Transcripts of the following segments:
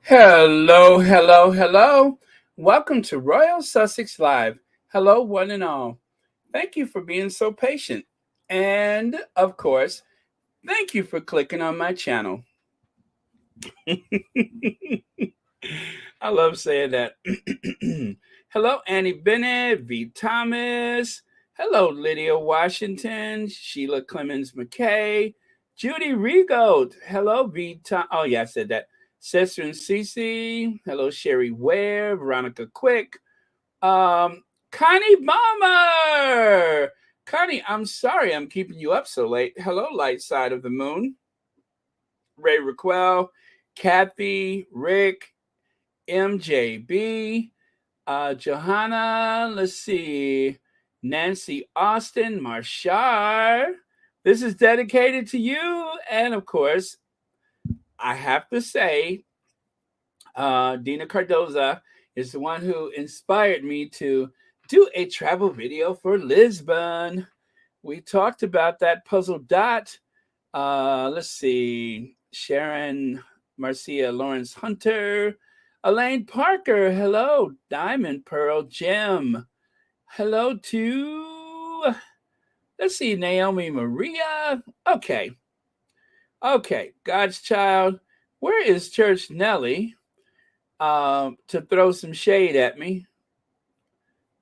Hello, hello, hello. Welcome to Royal Sussex Live. Hello, one and all. Thank you for being so patient. And of course, thank you for clicking on my channel. I love saying that. Hello, Annie Bennett, V. Thomas. Hello, Lydia Washington, Sheila Clemens McKay, Judy Regold. Hello, V. Oh, yeah, I said that. Sister and Cece. Hello, Sherry Ware, Veronica Quick. Connie Bomber. Connie, I'm sorry I'm keeping you up so late. Hello, Light Side of the Moon. Ray Raquel, Kathy, Rick, MJB, Johanna, let's see, Nancy Austin, Marshar. This is dedicated to you. And of course, I have to say, Dina Cardoza is the one who inspired me to do a travel video for Lisbon. We talked about that puzzle dot. Let's see, Sharon Marcia Lawrence Hunter, Elaine Parker, hello, Diamond Pearl Gem, hello to, let's see, Naomi Maria. Okay, God's child, where is Church Nellie? To throw some shade at me.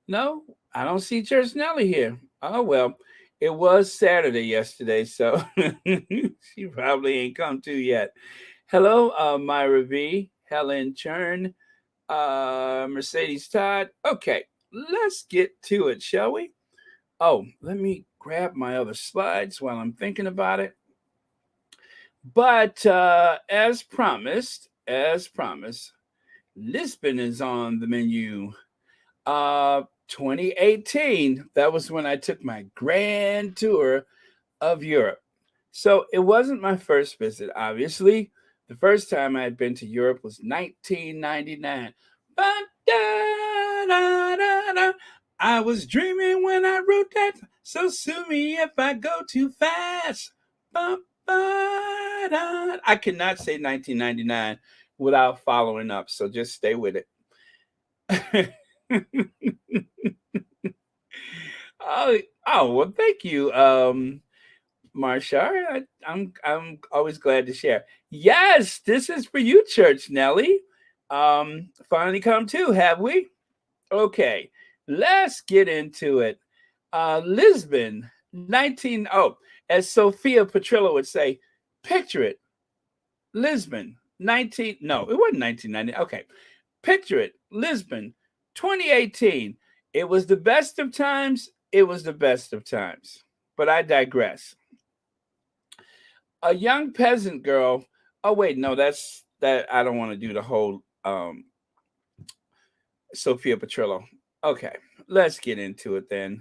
No, I don't see Church Nellie here. Oh well, it was Saturday yesterday, so she probably ain't come to yet. Hello, Myra V, Helen Churn, Mercedes Todd. Okay, let's get to it, shall we? Oh, let me grab my other slides while I'm thinking about it. But as promised, Lisbon is on the menu. 2018, that was when I took my grand tour of Europe. So it wasn't my first visit, obviously. The first time I had been to Europe was 1999. Ba-da-da-da-da. I was dreaming when I wrote that, so sue me if I go too fast. Ba-ba-da. I cannot say 1999 without following up, so just stay with it. Oh, well, thank you, Marsha. I'm always glad to share. Yes, this is for you, Church Nelly. Finally come to, have we? Okay, let's get into it. Lisbon, 19. Oh, as Sophia Petrillo would say, picture it. Lisbon, 19. No, it wasn't 1990. Okay, picture it. Lisbon, 2018. It was the best of times. It was the best of times. But I digress. A young peasant girl. Oh wait, no, that's that. I don't want to do the whole Sophia Petrillo. Okay, let's get into it then.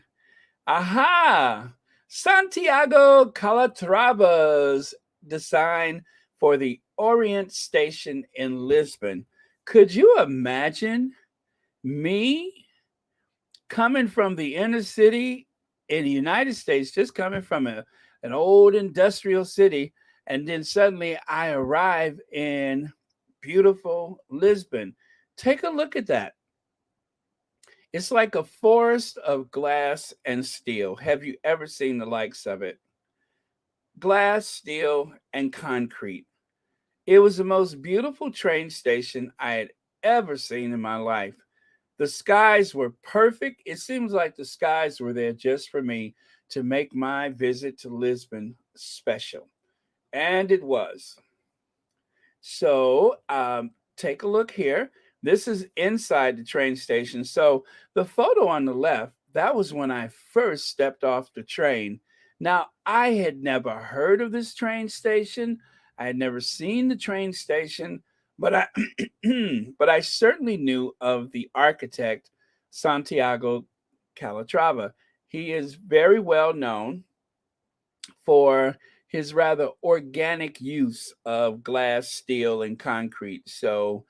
Aha! Santiago Calatrava's design for the Orient station in Lisbon. Could you imagine me coming from the inner city in the United States, just coming from an old industrial city, and then suddenly I arrive in beautiful Lisbon? Take a look at that. It's like a forest of glass and steel. Have you ever seen the likes of it? Glass, steel, and concrete. It was the most beautiful train station I had ever seen in my life. The skies were perfect. It seems like the skies were there just for me to make my visit to Lisbon special. And it was. So take a look here. This is inside the train station. So the photo on the left, that was when I first stepped off the train. Now, I had never heard of this train station. I had never seen the train station, but I but I certainly knew of the architect Santiago Calatrava. He is very well known for his rather organic use of glass, steel, and concrete. So,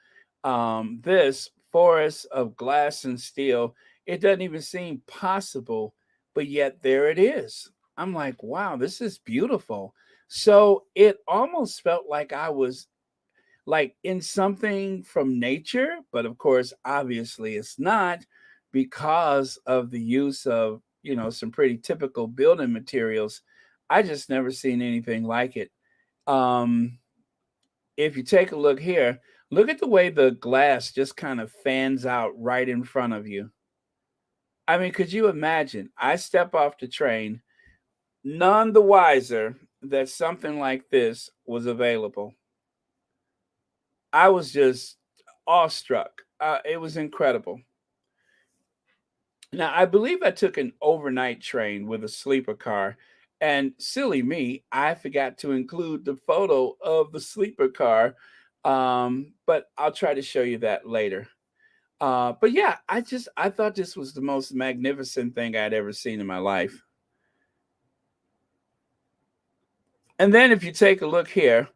this forest of glass and steel, it doesn't even seem possible, but yet there it is. I'm like, wow, this is beautiful. So it almost felt like I was like in something from nature, but of course, obviously it's not because of the use of, some pretty typical building materials. I just never seen anything like it. Um, if you take a look here, look at the way the glass just kind of fans out right in front of you. I mean, could you imagine? I step off the train, none the wiser that something like this was available. I was just awestruck. It was incredible. Now, I believe I took an overnight train with a sleeper car, and silly me, I forgot to include the photo of the sleeper car. But I'll try to show you that later. But yeah, I thought this was the most magnificent thing I'd ever seen in my life. And then if you take a look here,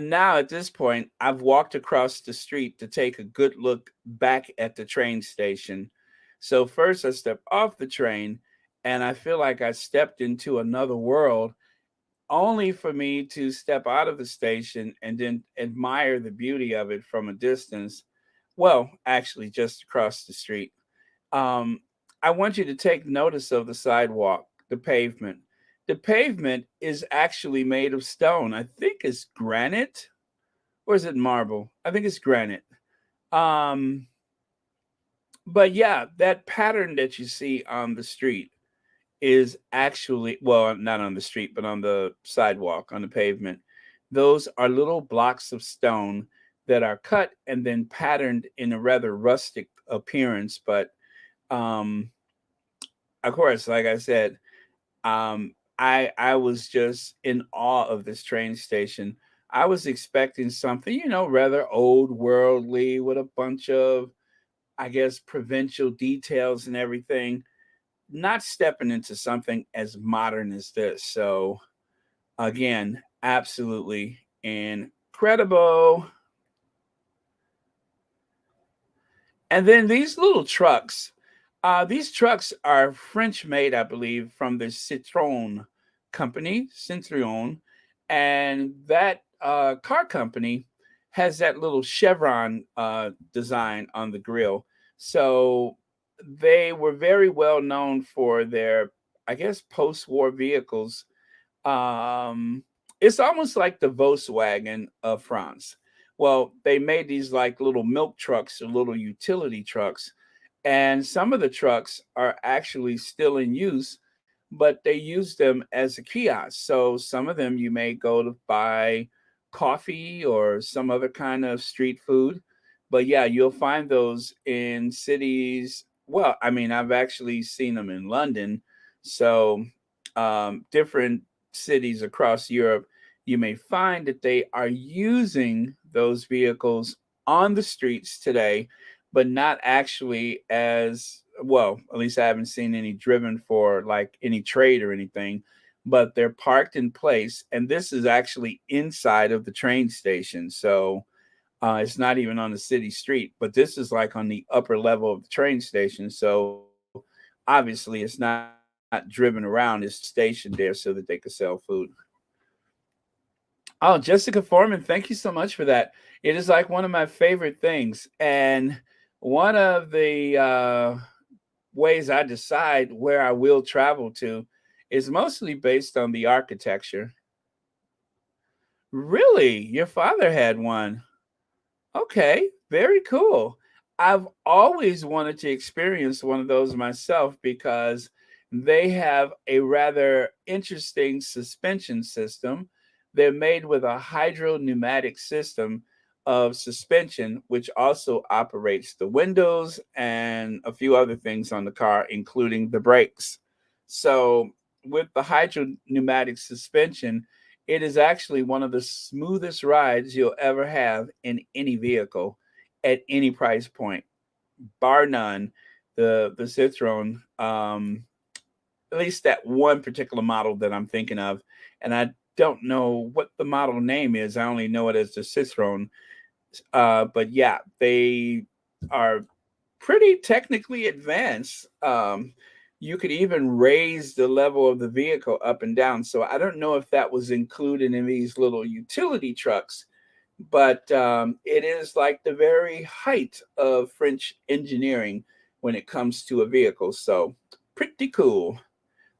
now at this point, I've walked across the street to take a good look back at the train station. So first I step off the train and I feel like I stepped into another world, only for me to step out of the station and then admire the beauty of it from a distance. Well, actually just across the street. um, I want you to take notice of the sidewalk, the pavement. The pavement is actually made of stone. I think it's granite, or is it marble? I think it's granite. Um, but yeah, that pattern that you see on the street is actually, well, not on the street, but on the sidewalk, on the pavement. Those are little blocks of stone that are cut and then patterned in a rather rustic appearance, but um of course, like I said, I was just in awe of this train station. I was expecting something, rather old worldly with a bunch of, I guess, provincial details and everything. Not stepping into something as modern as this. So again, absolutely incredible. And then these trucks are French made, I believe, from the Citroën company, Citroën, and that car company has that little chevron design on the grill. So they were very well known for their, I guess, post-war vehicles. um, it's almost like the Volkswagen of France. Well, they made these like little milk trucks or little utility trucks, and some of the trucks are actually still in use, but they use them as a kiosk. So some of them you may go to buy coffee or some other kind of street food. But yeah, you'll find those in cities. Well, I mean, I've actually seen them in London. So different cities across Europe, you may find that they are using those vehicles on the streets today, but not actually as well. At least I haven't seen any driven for like any trade or anything, but they're parked in place. And this is actually inside of the train station. So it's not even on the city street, but this is like on the upper level of the train station. So obviously it's not driven around, it's stationed there so that they could sell food. Oh, Jessica Foreman, thank you so much for that. It is like one of my favorite things. And one of the ways I decide where I will travel to is mostly based on the architecture. Really? Your father had one? Okay, very cool. I've always wanted to experience one of those myself because they have a rather interesting suspension system. They're made with a hydro pneumatic system of suspension, which also operates the windows and a few other things on the car, including the brakes. So, with the hydro pneumatic suspension, it is actually one of the smoothest rides you'll ever have in any vehicle at any price point, bar none. The Citroen, at least that one particular model that I'm thinking of, and I don't know what the model name is. I only know it as the Citroen. But yeah, they are pretty technically advanced. You could even raise the level of the vehicle up and down. So I don't know if that was included in these little utility trucks but it is like the very height of French engineering when it comes to a vehicle. So pretty cool.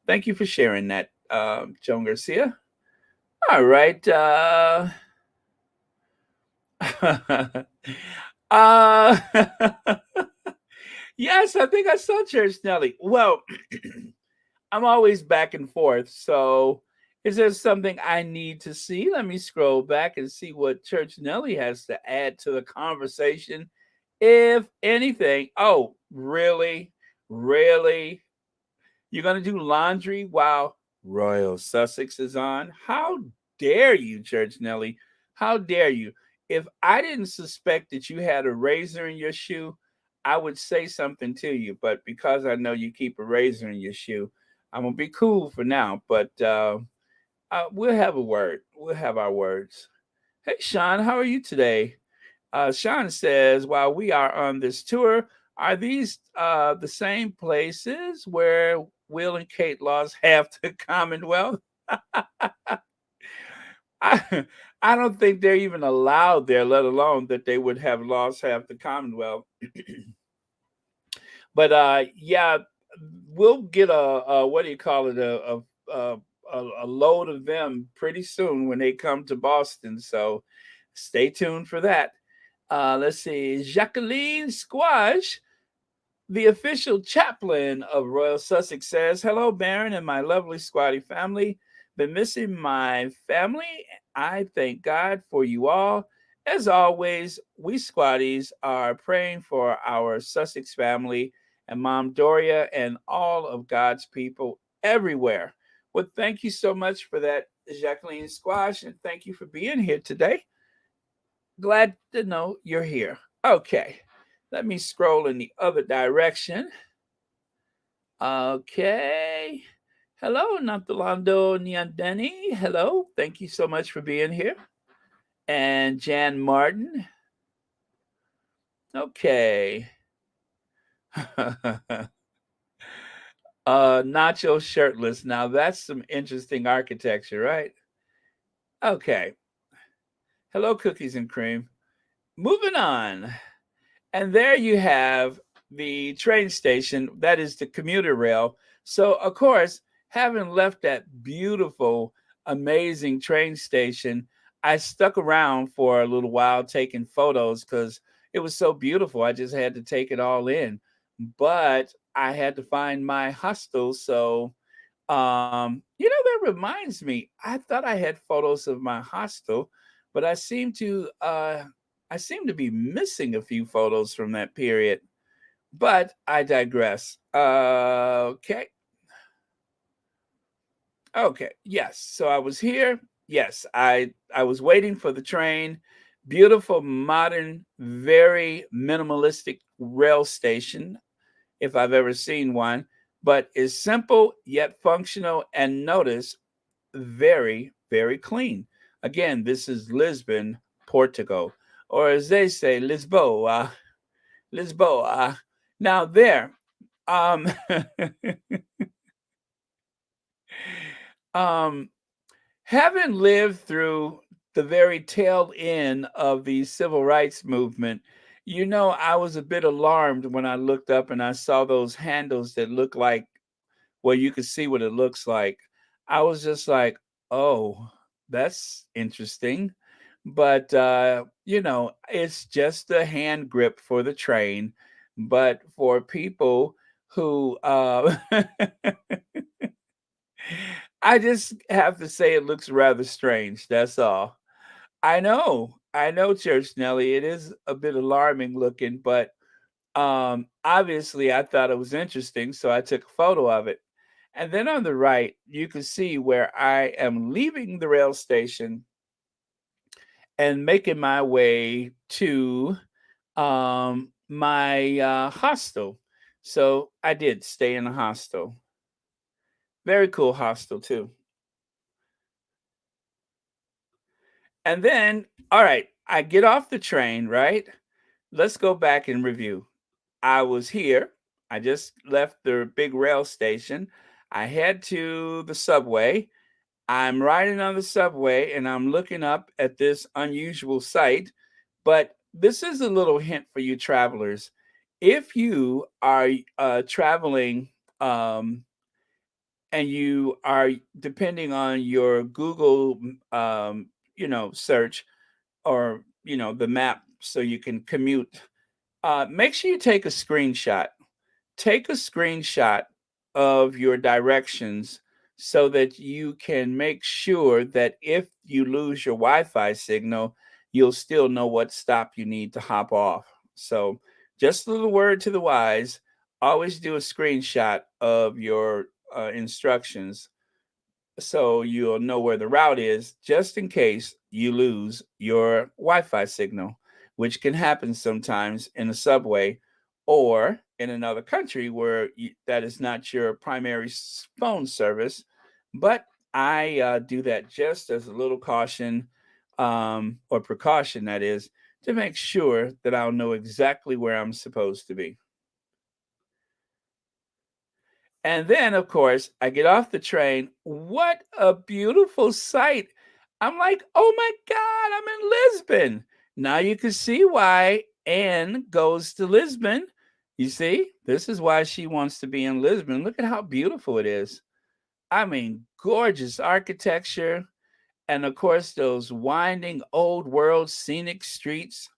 Thank you for sharing that, Joan Garcia. All right. uh, yes, I think I saw Church Nelly. Well, I'm always back and forth. So, is there something I need to see? Let me scroll back and see what Church Nelly has to add to the conversation, if anything. Oh, really? Really? You're going to do laundry while Royal Sussex is on? How dare you, Church Nelly? How dare you? If I didn't suspect that you had a razor in your shoe, I would say something to you. But because I know you keep a razor in your shoe, I'm going to be cool for now. But we'll have a word. We'll have our words. Hey, Sean, how are you today? Sean says, while we are on this tour, are these the same places where Will and Kate lost half the Commonwealth? I, I don't think they're even allowed there, let alone that they would have lost half the Commonwealth. But yeah, we'll get a what do you call it, a, a load of them pretty soon when they come to Boston. So stay tuned for that. Let's see, Jacqueline Squash, the official chaplain of Royal Sussex, says, hello, Baron and my lovely squatty family. Been missing my family. I thank God for you all. As always, we squatties are praying for our Sussex family and Mom Doria and all of God's people everywhere. Well, thank you so much for that, Jacqueline Squash, and thank you for being here today. Glad to know you're here. Okay, let me scroll in the other direction. Okay. Hello, Nantolando Nyandeni. Hello. Thank you so much for being here. And Jan Martin. Okay. Nacho shirtless. Now that's some interesting architecture, right? Okay. Hello, cookies and cream. Moving on. And there you have the train station, that is the commuter rail. So, of course, having left that beautiful, amazing train station, I stuck around for a little while taking photos because it was so beautiful. I just had to take it all in. But I had to find my hostel. So, that reminds me, I thought I had photos of my hostel, but I seem to be missing a few photos from that period, but I digress. Okay. Okay. Yes. So I was here. Yes, I was waiting for the train. Beautiful, modern, very minimalistic rail station, if I've ever seen one, but is simple yet functional, and notice very, very clean. Again, this is Lisbon, Portugal, or as they say, Lisboa. Lisboa. Now there, um, um, having lived through the very tail end of the civil rights movement, I was a bit alarmed when I looked up and I saw those handles that look like, well, you could see what it looks like. I was just like, oh, that's interesting. But, it's just a hand grip for the train. But for people who, I just have to say it looks rather strange. That's all. I know, Church Nelly. It is a bit alarming looking, but obviously I thought it was interesting, so I took a photo of it. And then on the right, you can see where I am leaving the rail station and making my way to my hostel. So I did stay in a hostel. Very cool hostel, too. And then, all right, I get off the train, right? Let's go back and review. I was here. I just left the big rail station. I head to the subway. I'm riding on the subway and I'm looking up at this unusual sight. But this is a little hint for you travelers. If you are traveling um, and you are depending on your Google, search, or the map so you can commute, make sure you take a screenshot of your directions so that you can make sure that if you lose your Wi-Fi signal, you'll still know what stop you need to hop off. So, just a little word to the wise, always do a screenshot of your instructions so you'll know where the route is just in case you lose your Wi-Fi signal, which can happen sometimes in a subway or in another country where that is not your primary phone service. But I do that just as a little caution, or precaution, that is, to make sure that I'll know exactly where I'm supposed to be. And then, of course, I get off the train. What a beautiful sight. I'm like, oh my God, I'm in Lisbon. Now you can see why Anne goes to Lisbon. You see, this is why she wants to be in Lisbon. Look at how beautiful it is. I mean, gorgeous architecture. And of course, those winding old world scenic streets.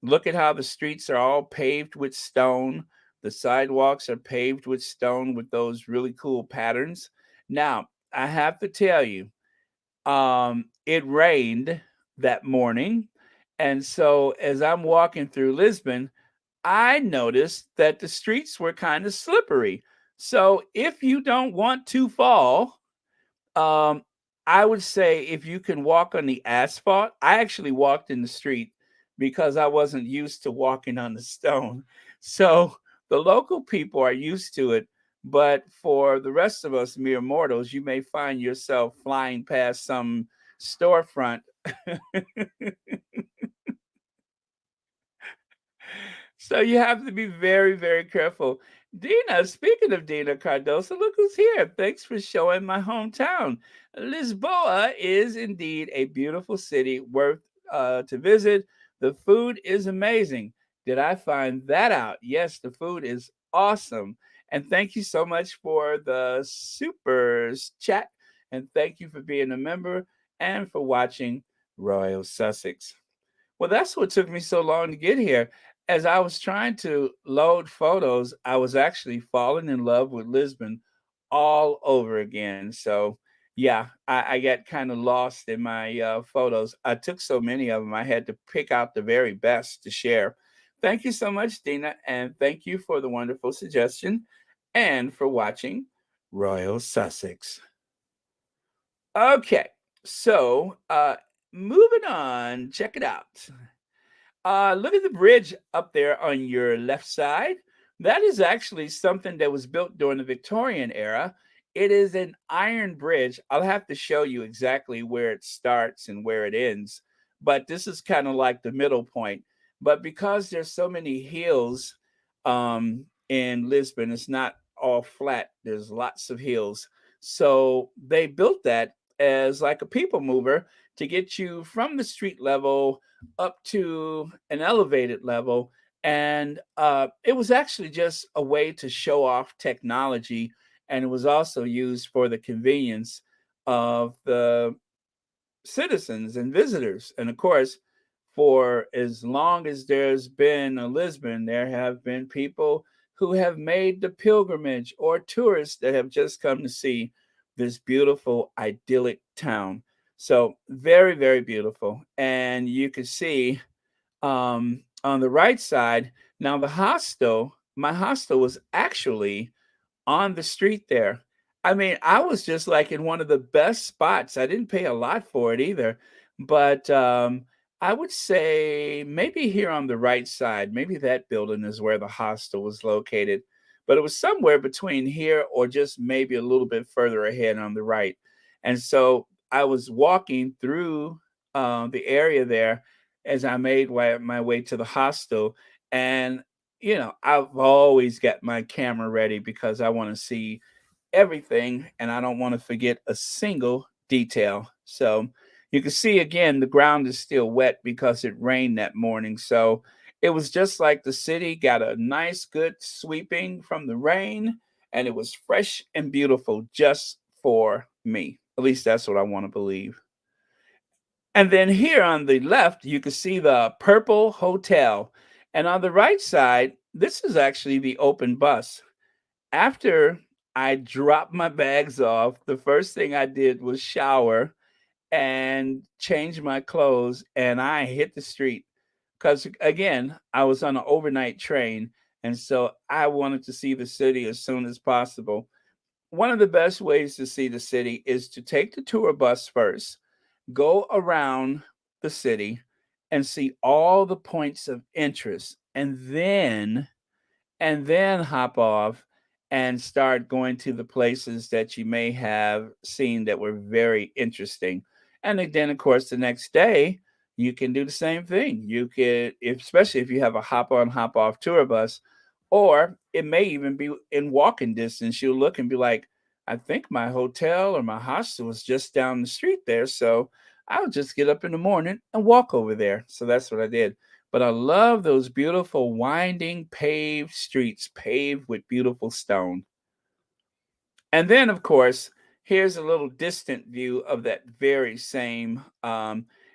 Look at how the streets are all paved with stone. The sidewalks are paved with stone with those really cool patterns. Now, I have to tell you, it rained that morning. And so as I'm walking through Lisbon, I noticed that the streets were kind of slippery. So if you don't want to fall, um, I would say if you can walk on the asphalt. I actually walked in the street because I wasn't used to walking on the stone. So the local people are used to it, but for the rest of us mere mortals, you may find yourself flying past some storefront. So you have to be very, very careful. Dina, speaking of Dina Cardosa, look who's here. Thanks for showing my hometown. Lisboa is indeed a beautiful city worth to visit. The food is amazing. Did I find that out? Yes, the food is awesome. And thank you so much for the supers chat. And thank you for being a member and for watching Royal Sussex. Well, that's what took me so long to get here. As I was trying to load photos, I was actually falling in love with Lisbon all over again. So, yeah, I got kind of lost in my photos. I took so many of them, I had to pick out the very best to share. Thank you so much, Dina, and thank you for the wonderful suggestion and for watching Royal Sussex. Okay, so moving on, check it out. Look at the bridge up there on your left side. That is actually something that was built during the Victorian era. It is an iron bridge. I'll have to show you exactly where it starts and where it ends, but this is kind of like the middle point. But because there's so many hills in Lisbon, it's not all flat. There's lots of hills. So they built that as like a people mover to get you from the street level up to an elevated level. And it was actually just a way to show off technology. And it was also used for the convenience of the citizens and visitors. And of course, for as long as there's been a Lisbon, there have been people who have made the pilgrimage or tourists that have just come to see this beautiful, idyllic town. So, very, very beautiful. And you can see on the right side, now my hostel was actually on the street there. I mean, I was just like in one of the best spots. I didn't pay a lot for it either, but I would say maybe here on the right side, maybe that building is where the hostel was located, but it was somewhere between here or just maybe a little bit further ahead on the right. And so I was walking through the area there as I made my way to the hostel, and I've always got my camera ready because I want to see everything and I don't want to forget a single detail. So you can see again the ground is still wet because it rained that morning. So it was just like the city got a nice good sweeping from the rain, and it was fresh and beautiful just for me. At least that's what I want to believe. And then here on the left, you can see the Purple Hotel. And on the right side, this is actually the open bus. After I dropped my bags off, the first thing I did was shower and change my clothes, and I hit the street. Because again, I was on an overnight train, and so I wanted to see the city as soon as possible. One of the best ways to see the city is to take the tour bus first, go around the city and see all the points of interest, and then hop off and start going to the places that you may have seen that were very interesting. And then, of course, the next day, you can do the same thing. You could, especially if you have a hop on, hop off tour bus, or it may even be in walking distance. You'll look and be like, I think my hotel or my hostel is just down the street there. So I'll just get up in the morning and walk over there. So that's what I did. But I love those beautiful winding paved streets, paved with beautiful stone. And then, of course, here's a little distant view of that very same.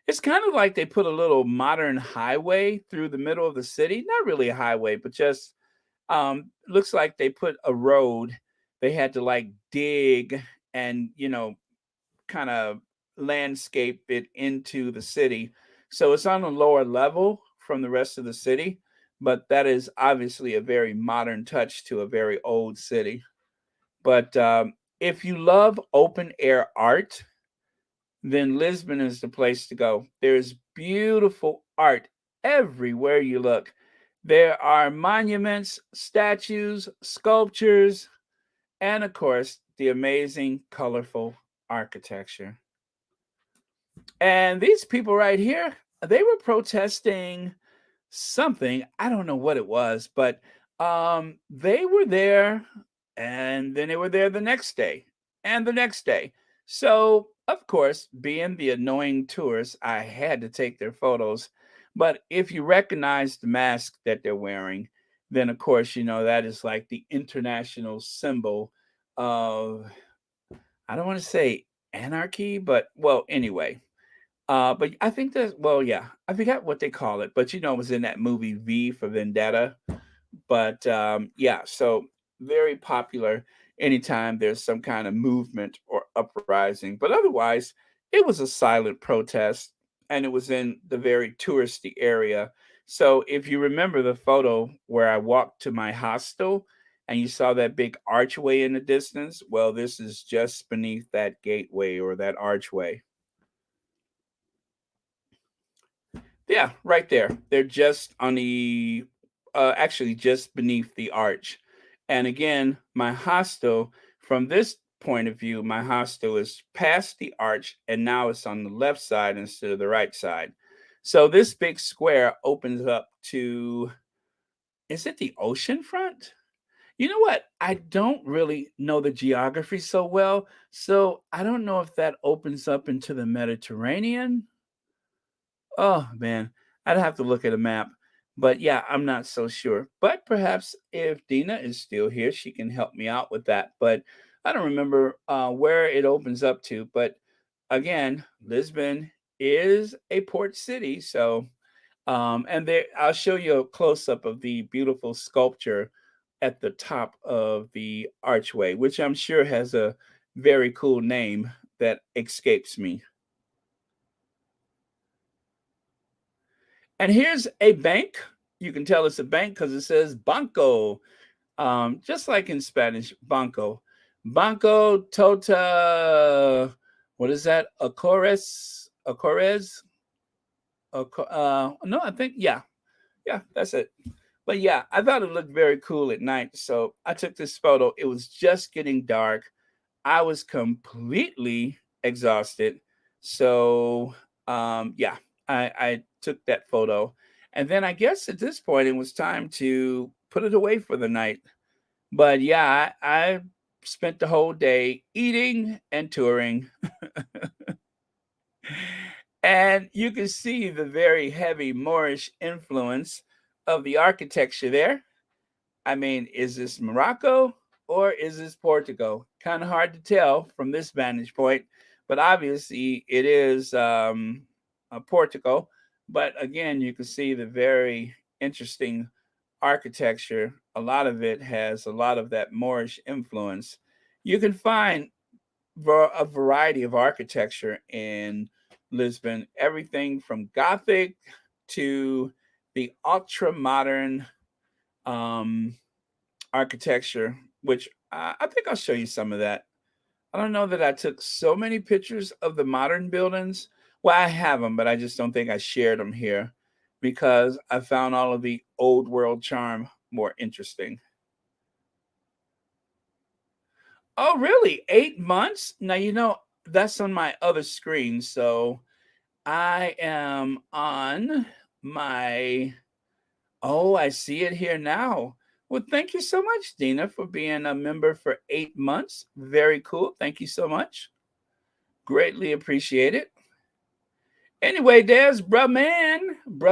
It's kind of like they put a little modern highway through the middle of the city. Not really a highway, but just looks like they put a road. They had to like dig and, kind of landscape it into the city. So it's on a lower level from the rest of the city, but that is obviously a very modern touch to a very old city. But if you love open air art, then Lisbon is the place to go. There's beautiful art everywhere you look. There are monuments, statues, sculptures, and of course, the amazing, colorful architecture. And these people right here, they were protesting something. I don't know what it was, but they were there, and then they were there the next day and the next day. So, of course, being the annoying tourist, I had to take their photos. But if you recognize the mask that they're wearing, then of course, that is like the international symbol of, I don't want to say anarchy, but well, anyway, but I think that, well, yeah, I forgot what they call it, but it was in that movie V for Vendetta. But yeah, so very popular anytime there's some kind of movement or uprising. But otherwise, it was a silent protest, and it was in the very touristy area. So if you remember the photo where I walked to my hostel and you saw that big archway in the distance, well, this is just beneath that gateway or that archway. Yeah, right there. They're just on the actually just beneath the arch. And again, my hostel, from this point of view, my hostel is past the arch and now it's on the left side instead of the right side. So this big square opens up to, is it the ocean front? You know what? I don't really know the geography so well. So I don't know if that opens up into the Mediterranean. Oh man, I'd have to look at a map. But yeah, I'm not so sure. But perhaps if Dina is still here, she can help me out with that. But I don't remember where it opens up to. But again, Lisbon is a port city. So, and there, I'll show you a close up of the beautiful sculpture at the top of the archway, which I'm sure has a very cool name that escapes me. And here's a bank. You can tell it's a bank because it says Banco, just like in Spanish, Banco. Banco Tota, what is that? Acores? Acores? No, I think, yeah, that's it. But yeah, I thought it looked very cool at night. So I took this photo. It was just getting dark. I was completely exhausted. So yeah, I took that photo. And then I guess at this point it was time to put it away for the night. But yeah, I spent the whole day eating and touring. And you can see the very heavy Moorish influence of the architecture there. I mean, is this Morocco or is this Portugal? Kind of hard to tell from this vantage point, but obviously it is Portugal. But again, you can see the very interesting architecture. A lot of it has a lot of that Moorish influence. You can find a variety of architecture in Lisbon, everything from Gothic to the ultra modern um, architecture, which I think I'll show you some of that. I don't know that I took so many pictures of the modern buildings. Well, I have them, but I just don't think I shared them here because I found all of the old world charm more interesting. Oh, really? 8 months? Now, that's on my other screen. So I am on my. Oh, I see it here now. Well, thank you so much, Dina, for being a member for 8 months. Very cool. Thank you so much. Greatly appreciate it. Anyway, there's bruh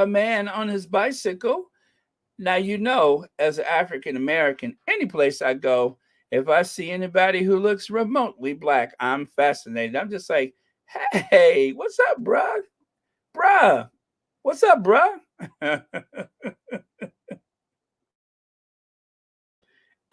man on his bicycle. Now, as an African American, any place I go, if I see anybody who looks remotely black, I'm fascinated. I'm just like, hey, what's up, bruh? Bruh, what's up, bruh?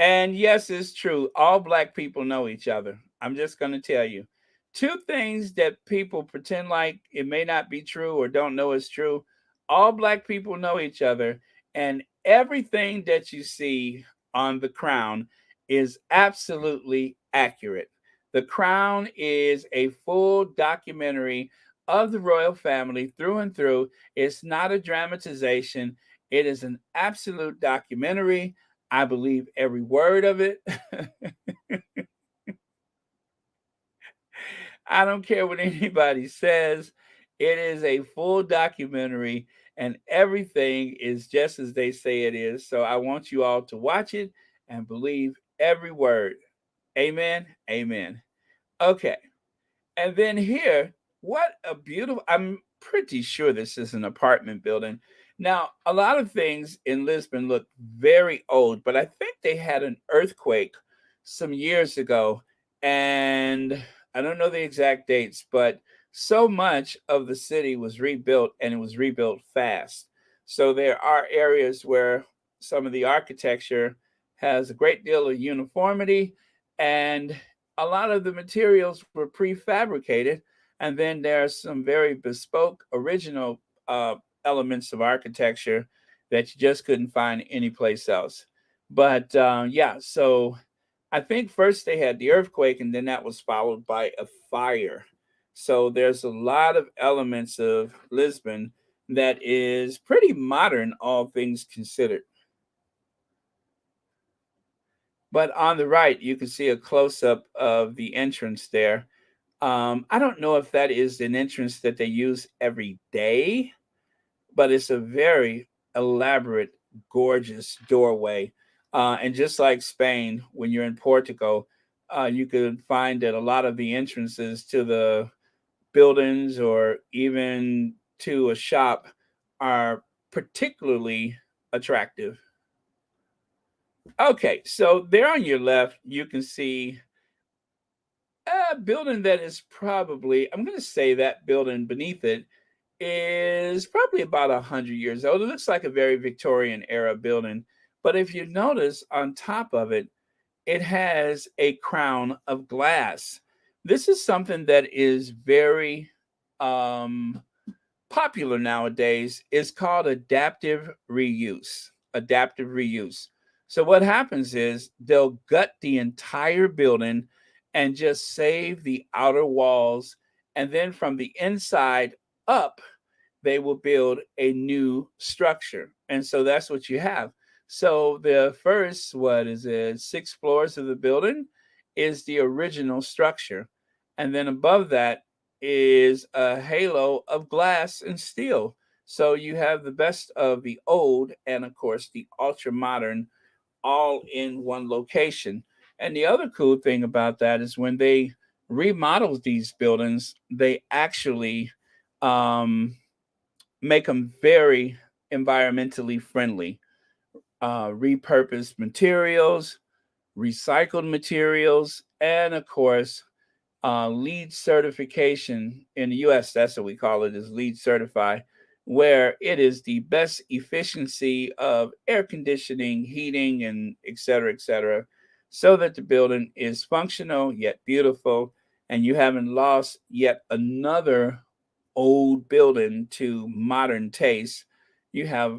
And yes, it's true. All black people know each other. I'm just going to tell you two things that people pretend like it may not be true or don't know is true. All black people know each other, and everything that you see on The Crown is absolutely accurate. The Crown is a full documentary of the royal family through and through. It's not a dramatization, it is an absolute documentary. I believe every word of it. I don't care what anybody says. It is a full documentary and everything is just as they say it is. So I want you all to watch it and believe every word. Amen. Amen. Okay. And then here, what a beautiful, I'm pretty sure this is an apartment building. Now, a lot of things in Lisbon look very old, but I think they had an earthquake some years ago. And I don't know the exact dates, but so much of the city was rebuilt and it was rebuilt fast. So there are areas where some of the architecture has a great deal of uniformity and a lot of the materials were prefabricated, and then there are some very bespoke, original elements of architecture that you just couldn't find anyplace else. But yeah, so I think first they had the earthquake, and then that was followed by a fire. So there's a lot of elements of Lisbon that is pretty modern, all things considered. But on the right, you can see a close up of the entrance there. I don't know if that is an entrance that they use every day, but it's a very elaborate, gorgeous doorway. And just like Spain, when you're in Portugal, you could find that a lot of the entrances to the buildings or even to a shop are particularly attractive. Okay, so there on your left, you can see a building that is probably, I'm going to say that building beneath it is probably about 100 years old. It looks like a very Victorian era building. But if you notice on top of it, it has a crown of glass. This is something that is very um, popular nowadays. Is called adaptive reuse. Adaptive reuse. So what happens is they'll gut the entire building and just save the outer walls, and then from the inside up, they will build a new structure. And so that's what you have. So the first, what is it, 6 floors of the building is the original structure. And then above that is a halo of glass and steel. So you have the best of the old and, of course, the ultra modern all in one location. And the other cool thing about that is when they remodel these buildings, they actually um, make them very environmentally friendly. Repurposed materials, recycled materials, and of course, LEED certification in the US. That's what we call it, is LEED certified, where it is the best efficiency of air conditioning, heating, and et cetera, so that the building is functional yet beautiful, and you haven't lost yet another old building to modern taste. You have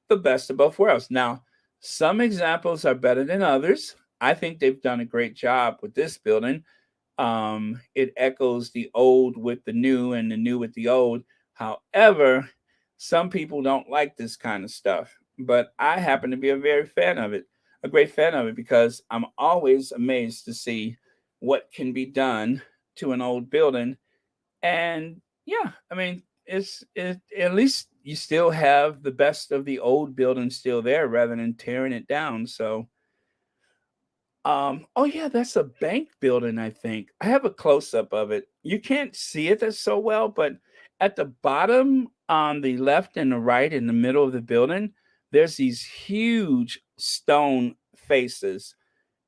the best of both worlds. Now, some examples are better than others. I think they've done a great job with this building. It echoes the old with the new and the new with the old. However, some people don't like this kind of stuff, but I happen to be a very fan of it, a great fan of it, because I'm always amazed to see what can be done to an old building. And yeah, I mean, at least you still have the best of the old building still there rather than tearing it down. So oh yeah, that's a bank building, I think. I have a close up of it. You can't see it as so well, but at the bottom on the left and the right in the middle of the building, there's these huge stone faces.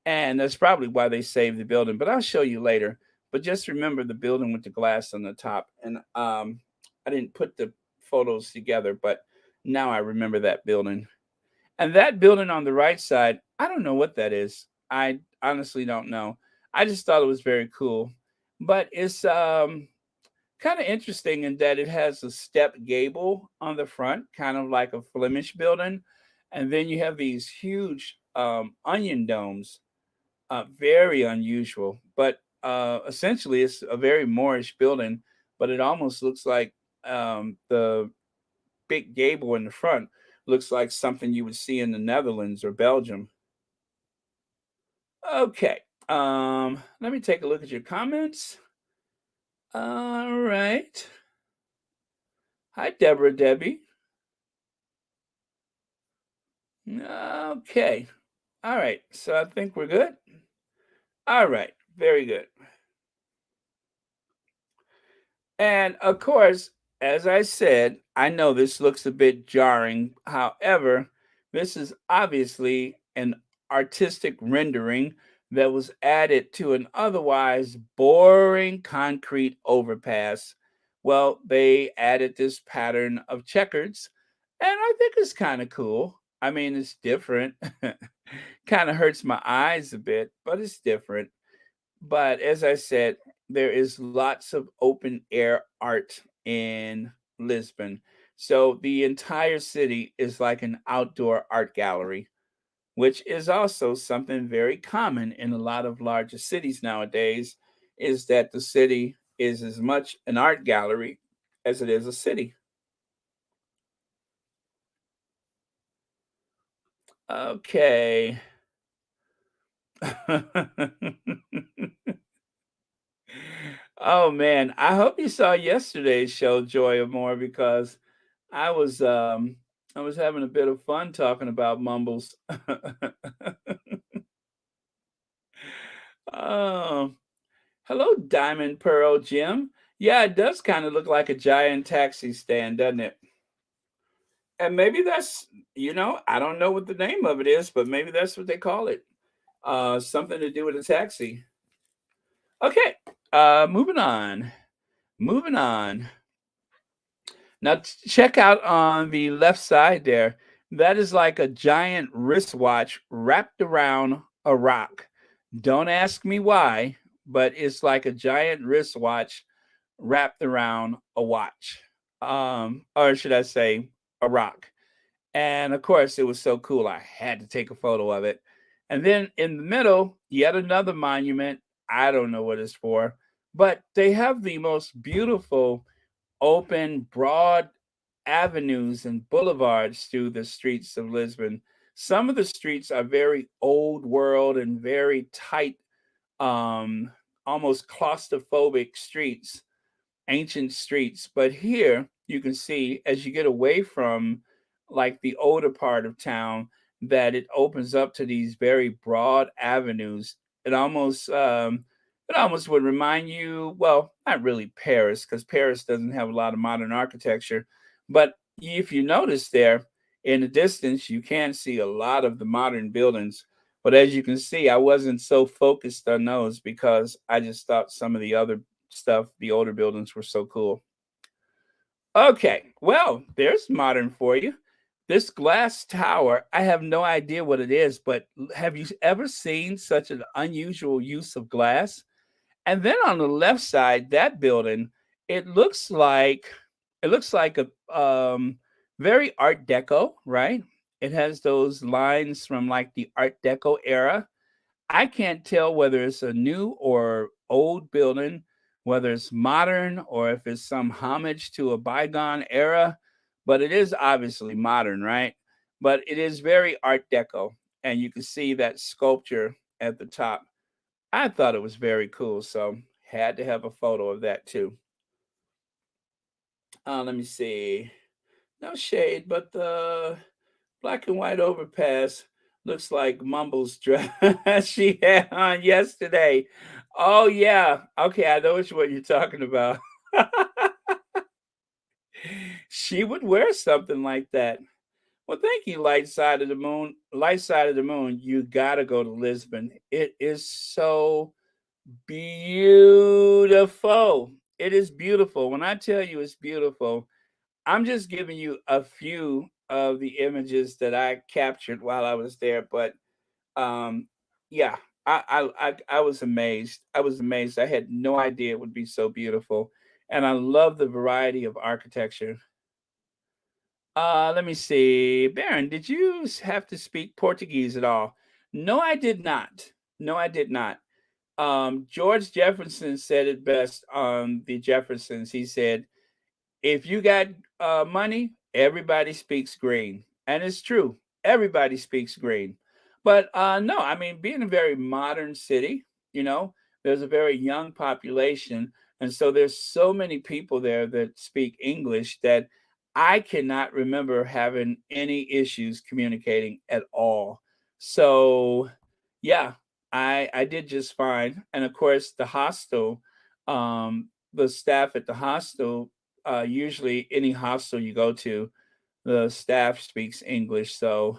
And that's probably why they saved the building, but I'll show you later. But just remember the building with the glass on the top. And I didn't put the photos together, but now I remember that building. And that building on the right side, I don't know what that is. I honestly don't know. I just thought it was very cool. But it's kind of interesting in that it has a step gable on the front, kind of like a Flemish building. And then you have these huge onion domes, very unusual. But essentially, it's a very Moorish building, but it almost looks like the big gable in the front looks like something you would see in the Netherlands or Belgium. Okay. Let me take a look at your comments. All right. Hi, Deborah Debbie. Okay. All right. So I think we're good. All right. Very good. And of course, as I said, I know this looks a bit jarring. However, this is obviously an artistic rendering that was added to an otherwise boring concrete overpass. Well, they added this pattern of checkers, and I think it's kind of cool. I mean, it's different. Kind of hurts my eyes a bit, but it's different. But as I said, there is lots of open air art in Lisbon. So the entire city is like an outdoor art gallery, which is also something very common in a lot of larger cities nowadays, is that the city is as much an art gallery as it is a city. Okay. Oh man, I hope you saw yesterday's show, Joy of More, because I was um I was having a bit of fun talking about mumbles. Oh, hello, Diamond Pearl Jim. Yeah, it does kind of look like a giant taxi stand, doesn't it? And maybe that's, I don't know what the name of it is, but maybe that's what they call it. Something to do with a taxi. Okay, moving on. Moving on. Now check out on the left side there. That is like a giant wristwatch wrapped around a rock. Don't ask me why, but it's like a giant wristwatch wrapped around a watch. Or should I say a rock. And of course, it was so cool. I had to take a photo of it. And then in the middle, yet another monument. I don't know what it's for, but they have the most beautiful open, broad avenues and boulevards through the streets of Lisbon. Some of the streets are very old world and very tight, um, almost claustrophobic streets, ancient streets. But here you can see as you get away from like the older part of town that it opens up to these very broad avenues. It almost it almost would remind you, well, not really Paris, because Paris doesn't have a lot of modern architecture, but if you notice there in the distance, you can see a lot of the modern buildings. But as you can see, I wasn't so focused on those because I just thought some of the other stuff, the older buildings, were so cool. Okay, well, there's modern for you. This glass tower, I have no idea what it is, but have you ever seen such an unusual use of glass? And then on the left side, that building, it looks like it looks like a very Art Deco, right? It has those lines from like the Art Deco era. I can't tell whether it's a new or old building, whether it's modern or if it's some homage to a bygone era, but it is obviously modern, right? But it is very Art Deco, and you can see that sculpture at the top. I thought it was very cool, so had to have a photo of that too. Let me see. No shade, but the black and white overpass looks like Mumble's dress she had on yesterday. Oh yeah. Okay, I know which one you're talking about. She would wear something like that. Well, thank you, Light Side of the Moon. Light Side of the Moon, you gotta go to Lisbon. It is so beautiful. It is beautiful. When I tell you it's beautiful, I'm just giving you a few of the images that I captured while I was there, but um, yeah, I was amazed. I was amazed. I had no idea it would be so beautiful, and I love the variety of architecture. Let me see. Baron, did you have to speak Portuguese at all? No, I did not. No, I did not. George Jefferson said it best on the Jeffersons. He said, if you got money, everybody speaks green. And it's true. Everybody speaks green. But no, I mean, being a very modern city, you know, there's a very young population. And so there's so many people there that speak English that I cannot remember having any issues communicating at all. So yeah, I did just fine. And of course, the hostel, the staff at the hostel, usually any hostel you go to, the staff speaks English. So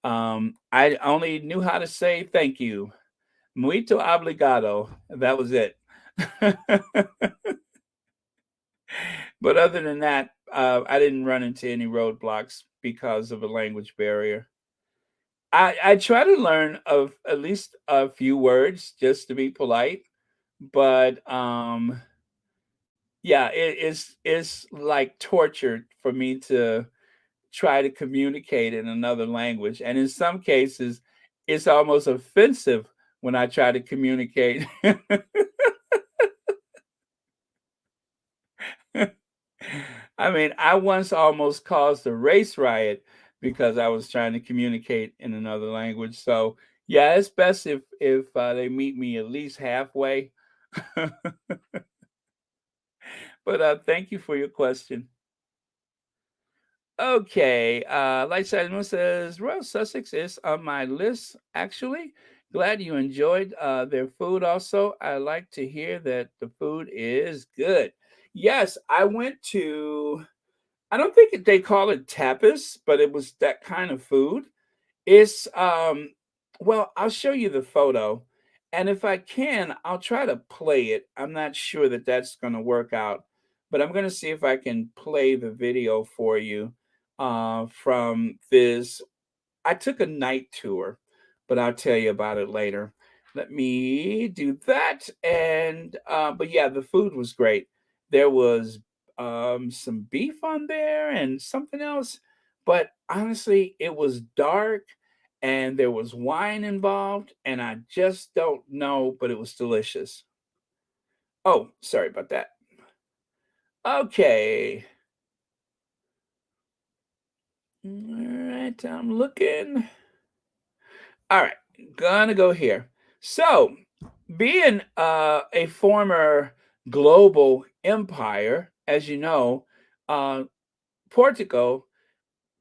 I only knew how to say thank you. Muito obrigado. That was it. But other than that, I didn't run into any roadblocks because of a language barrier. I try to learn of at least a few words just to be polite, but yeah, it's like torture for me to try to communicate in another language. And in some cases, it's almost offensive when I try to communicate. I mean, I once almost caused a race riot because I was trying to communicate in another language. So, yeah, it's best if they meet me at least halfway. But thank you for your question. Okay, Light Side Moon says Royal Sussex is on my list. Actually, glad you enjoyed their food. Also, I like to hear that the food is good. Yes, I went to. I don't think they call it tapas, but it was that kind of food. It's well, I'll show you the photo, and if I can, I'll try to play it. I'm not sure that that's going to work out, but I'm going to see if I can play the video for you from this. I took a night tour, but I'll tell you about it later. Let me do that. And but yeah, the food was great. There was some beef on there and something else, but honestly, it was dark and there was wine involved, and I just don't know, but it was delicious. Oh, sorry about that. Okay. All right, I'm looking. All right, gonna go here. So, being a former global empire, as you know, uh, Portugal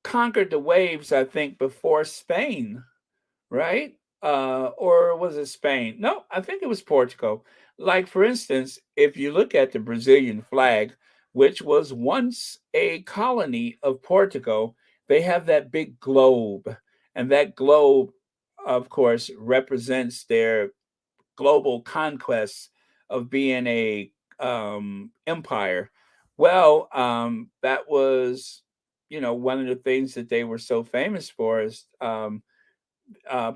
conquered the waves, I think, before Spain, right? or was it Spain? No, I think it was Portugal. Like, for instance, if you look at the Brazilian flag, which was once a colony of Portugal, they have that big globe. And that globe, of course, represents their global conquest of being a empire. Well, that was, one of the things that they were so famous for is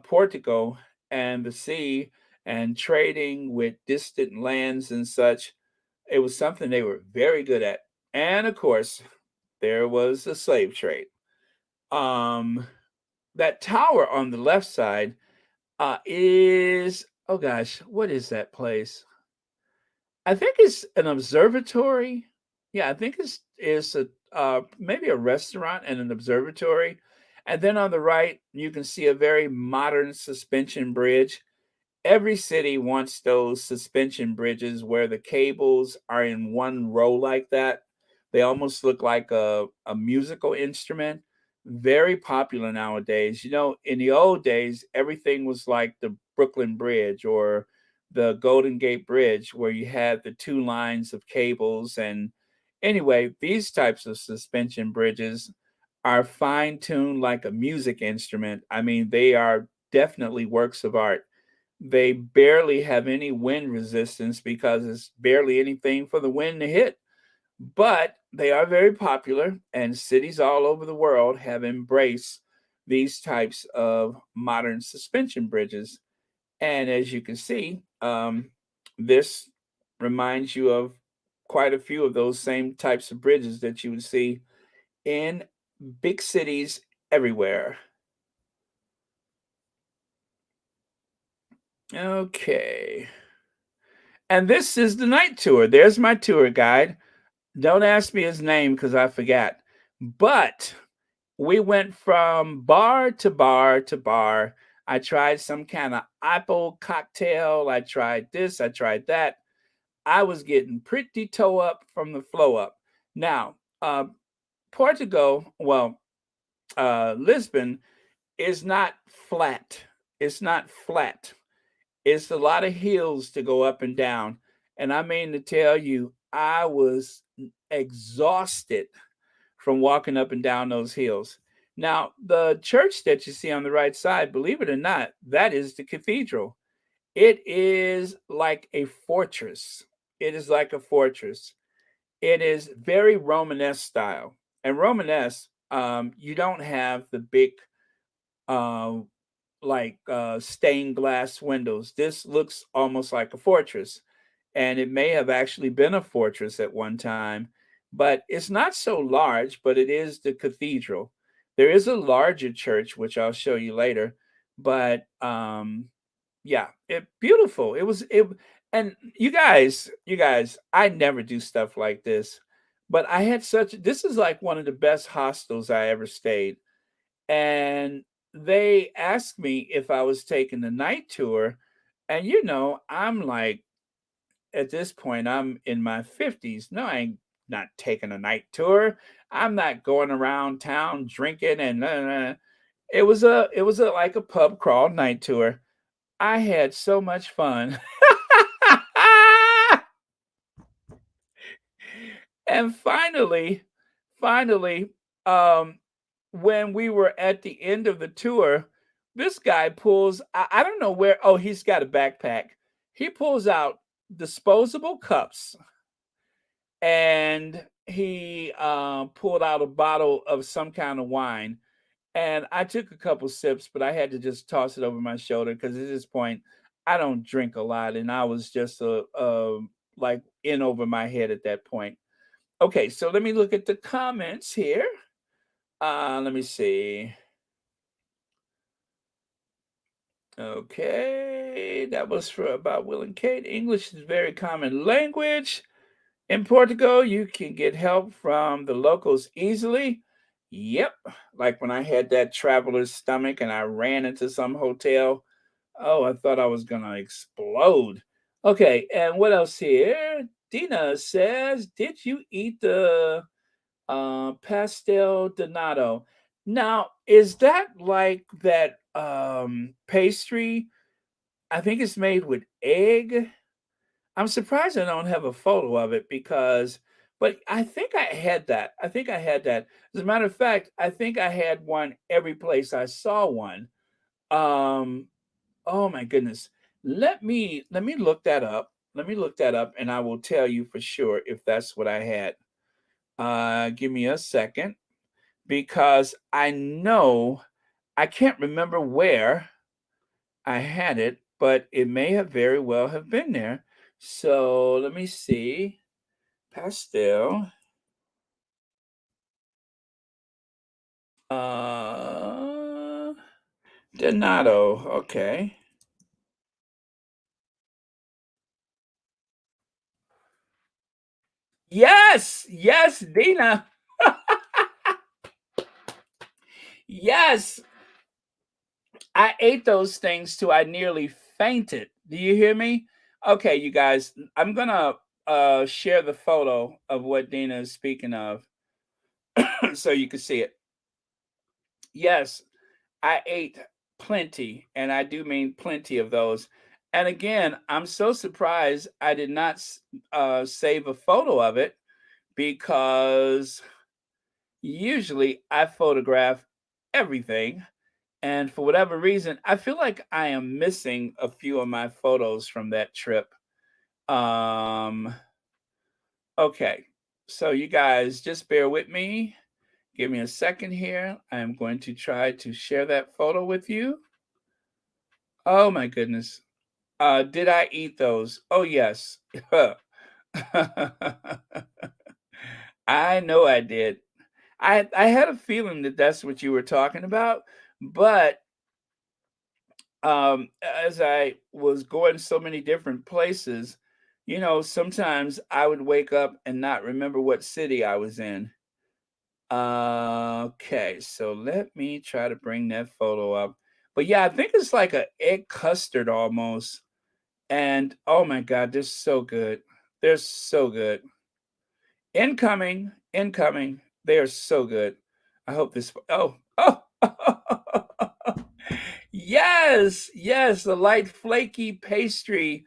Portugal and the sea and trading with distant lands and such. It was something they were very good at. And of course, there was the slave trade. Um, that tower on the left side is, oh gosh, what is that place? I think it's an observatory. Yeah, I think it's a maybe a restaurant and an observatory. And then on the right, you can see a very modern suspension bridge. Every city wants those suspension bridges where the cables are in one row like that. They almost look like a musical instrument. Very popular nowadays. In the old days, everything was like the Brooklyn Bridge or the Golden Gate Bridge, where you had the two lines of cables. And anyway, these types of suspension bridges are fine tuned like a music instrument. I mean, they are definitely works of art. They barely have any wind resistance because it's barely anything for the wind to hit. But they are very popular, and cities all over the world have embraced these types of modern suspension bridges. And as you can see, this reminds you of quite a few of those same types of bridges that you would see in big cities everywhere. Okay. And this is the night tour. There's my tour guide. Don't ask me his name because I forgot. But we went from bar to bar to bar. I tried some kind of apple cocktail. I tried this. I tried that. I was getting pretty toe up from the flow up. Now, Portugal, well, Lisbon is not flat. It's not flat. It's a lot of hills to go up and down. And I mean to tell you, I was exhausted from walking up and down those hills. Now, the church that you see on the right side, believe it or not, that is the cathedral. It is like a fortress. It is like a fortress. It is very Romanesque style. And Romanesque, you don't have the big uh, stained glass windows. This looks almost like a fortress, and it may have actually been a fortress at one time, but it's not so large, but it is the cathedral. There is a larger church, which I'll show you later, but yeah, it beautiful. And you guys, I never do stuff like this, but I had such. This is like one of the best hostels I ever stayed, and they asked me if I was taking the night tour. And I'm like, at this point, I'm in my 50s. No, I ain't not taking a night tour. I'm not going around town drinking and it was a like a pub crawl night tour. I had so much fun. And finally, um, when we were at the end of the tour, this guy pulls, I don't know where, oh, he's got a backpack. He pulls out disposable cups and he pulled out a bottle of some kind of wine. And I took a couple sips, but I had to just toss it over my shoulder because at this point, I don't drink a lot. And I was just like in over my head at that point. Okay, so let me look at the comments here. Let me see. Okay, that was for about Will and Kate. English is a very common language. In Portugal, you can get help from the locals easily. Yep, like when I had that traveler's stomach and I ran into some hotel. Oh, I thought I was gonna explode. Okay, and what else here? Dina says, "Did you eat the pastel donato?" Now, is that like that pastry. I think it's made with egg. I'm surprised I don't have a photo of it because but I think I had that. I think I had that. As a matter of fact, I think I had one every place I saw one. Um, oh my goodness. Let me look that up. Let me look that up and I will tell you for sure if that's what I had. Give me a second because I know I can't remember where I had it, but it may have very well have been there. So let me see. Pastel. Uh, Donato. Okay. Yes, yes, Dina. Yes, I ate those things too. I nearly fainted. Do you hear me? Okay, you guys, I'm gonna share the photo of what Dina is speaking of so you can see it. Yes, I ate plenty, and I do mean plenty of those. And again, I'm so surprised I did not save a photo of it because usually I photograph everything. And for whatever reason, I feel like I am missing a few of my photos from that trip. Um, okay. So you guys just bear with me. Give me a second here. I am going to try to share that photo with you. Oh my goodness. Did I eat those? Oh yes. I know I did. I had a feeling that that's what you were talking about, but as I was going so many different places, sometimes I would wake up and not remember what city I was in. Okay, so let me try to bring that photo up. But yeah, I think it's like a egg custard almost. And oh my God, they're so good. They're so good. Incoming, incoming. They are so good. I hope this. Oh. Yes, yes, the light flaky pastry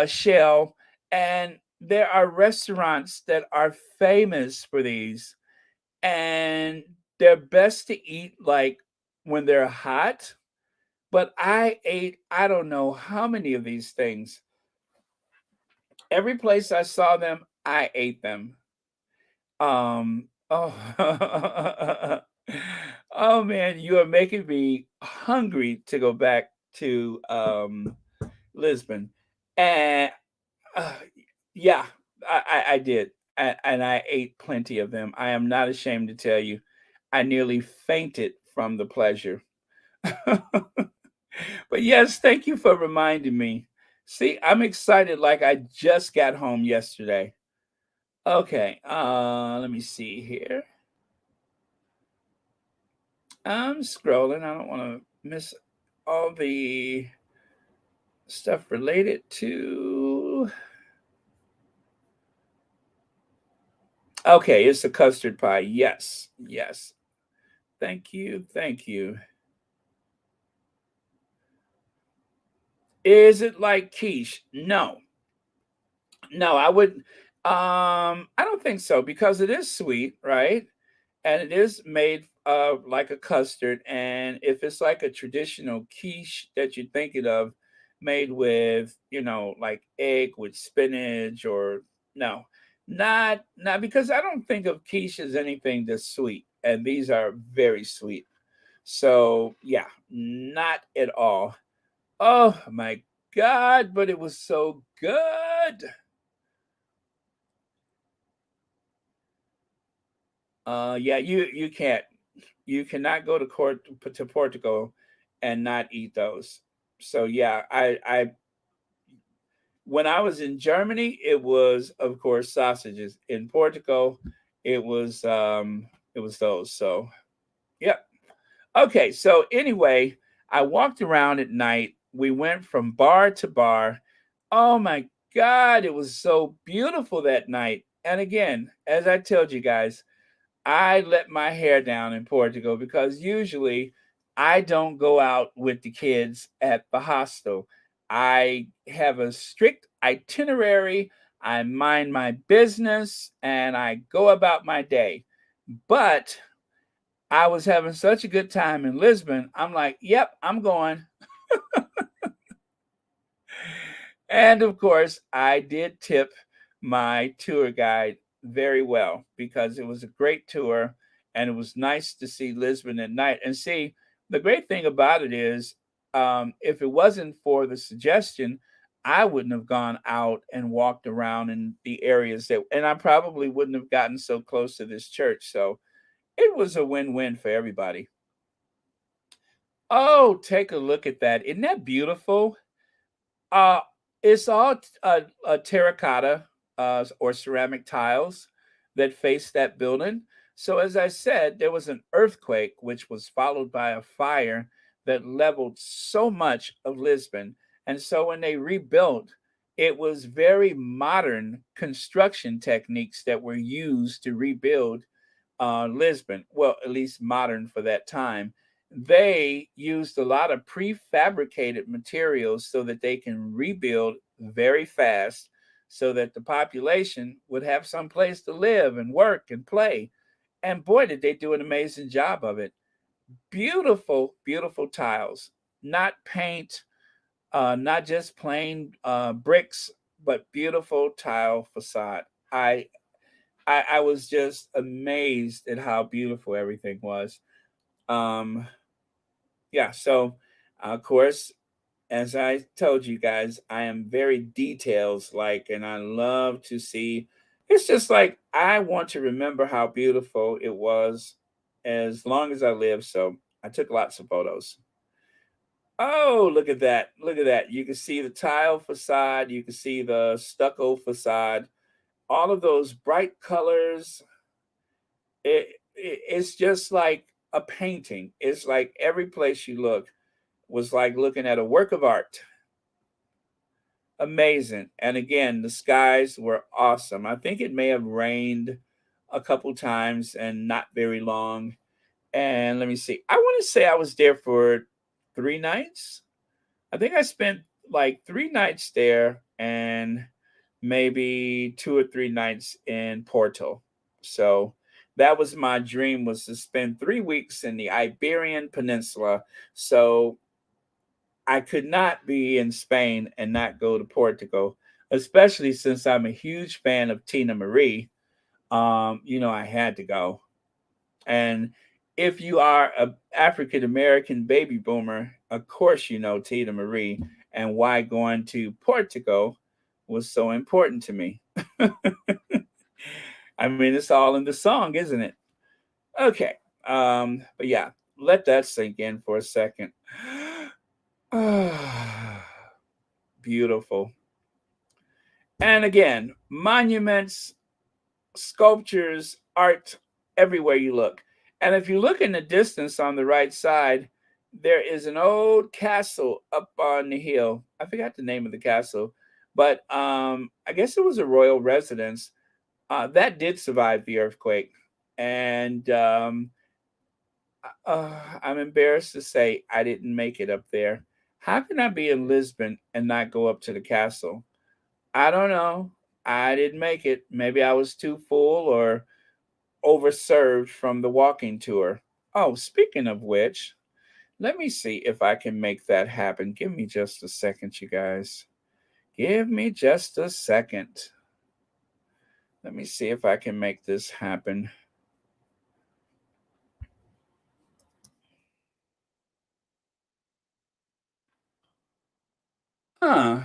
shell. And there are restaurants that are famous for these. And they're best to eat like when they're hot. But I ate, I don't know how many of these things. Every place I saw them, I ate them. Oh, oh man, you are making me hungry to go back to Lisbon. And uh, yeah, I did. And I ate plenty of them. I am not ashamed to tell you, I nearly fainted from the pleasure. But yes, thank you for reminding me. See, I'm excited like I just got home yesterday. Okay, let me see here. I'm scrolling. I don't want to miss all the stuff related to. Okay, it's a custard pie. Yes, yes. Thank you, thank you. Is it like quiche? No, no. I would. I don't think so because it is sweet, right? And it is made like a custard. And if it's like a traditional quiche that you're thinking of, made with like egg with spinach or no, not because I don't think of quiche as anything that's sweet, and these are very sweet. So yeah, not at all. Oh my god, but it was so good. Yeah, you can't. You cannot go to to Portugal and not eat those. So yeah, I when I was in Germany, it was of course sausages. In Portugal, it was those. So yeah. Okay, so anyway, I walked around at night. We went from bar to bar. Oh my god, it was so beautiful that night. And again, as I told you guys, I let my hair down in Portugal because usually I don't go out with the kids at the hostel. I have a strict itinerary. I mind my business and I go about my day. But I was having such a good time in Lisbon. I'm like, yep, I'm going. And of course, I did tip my tour guide very well because it was a great tour and it was nice to see Lisbon at night. And see, the great thing about it is, if it wasn't for the suggestion, I wouldn't have gone out and walked around in the areas that, and I probably wouldn't have gotten so close to this church. So it was a win win for everybody. Oh, take a look at that. Isn't that beautiful? Uh, it's all terracotta or ceramic tiles that face that building. So, as I said, there was an earthquake, which was followed by a fire that leveled so much of Lisbon. And so, when they rebuilt, it was very modern construction techniques that were used to rebuild Lisbon, well, at least modern for that time. They used a lot of prefabricated materials so that they can rebuild very fast so that the population would have some place to live and work and play. And boy, did they do an amazing job of it. Beautiful, beautiful tiles, not paint, not just plain bricks, but beautiful tile facade. I I was just amazed at how beautiful everything was. Um, yeah, so of course, as I told you guys, I am very details like, and I love to see. It's just like I want to remember how beautiful it was as long as I live. So I took lots of photos. Oh, look at that. Look at that. You can see the tile facade, you can see the stucco facade, all of those bright colors. It's just like a painting. It's like every place you look was like looking at a work of art. Amazing. And again, the skies were awesome. I think it may have rained a couple times and not very long. And let me see. I want to say I was there for 3 nights. I think I spent like 3 nights there and maybe 2 or 3 nights in Porto. So that was my dream, was to spend 3 weeks in the Iberian Peninsula. So I could not be in Spain and not go to Portugal, especially since I'm a huge fan of Tina Marie. I had to go. And if you are a African American baby boomer, of course you know Tina Marie and why going to Portugal was so important to me. I mean, it's all in the song, isn't it? Okay. But yeah, let that sink in for a second. Beautiful. And again, monuments, sculptures, art everywhere you look. And if you look in the distance on the right side, there is an old castle up on the hill. I forgot the name of the castle, but I guess it was a royal residence that did survive the earthquake. And I'm embarrassed to say I didn't make it up there. How can I be in Lisbon and not go up to the castle? I don't know. I didn't make it. Maybe I was too full or overserved from the walking tour. Oh, speaking of which, let me see if I can make that happen. Give me just a second, you guys. Give me just a second. Let me see if I can make this happen. Huh.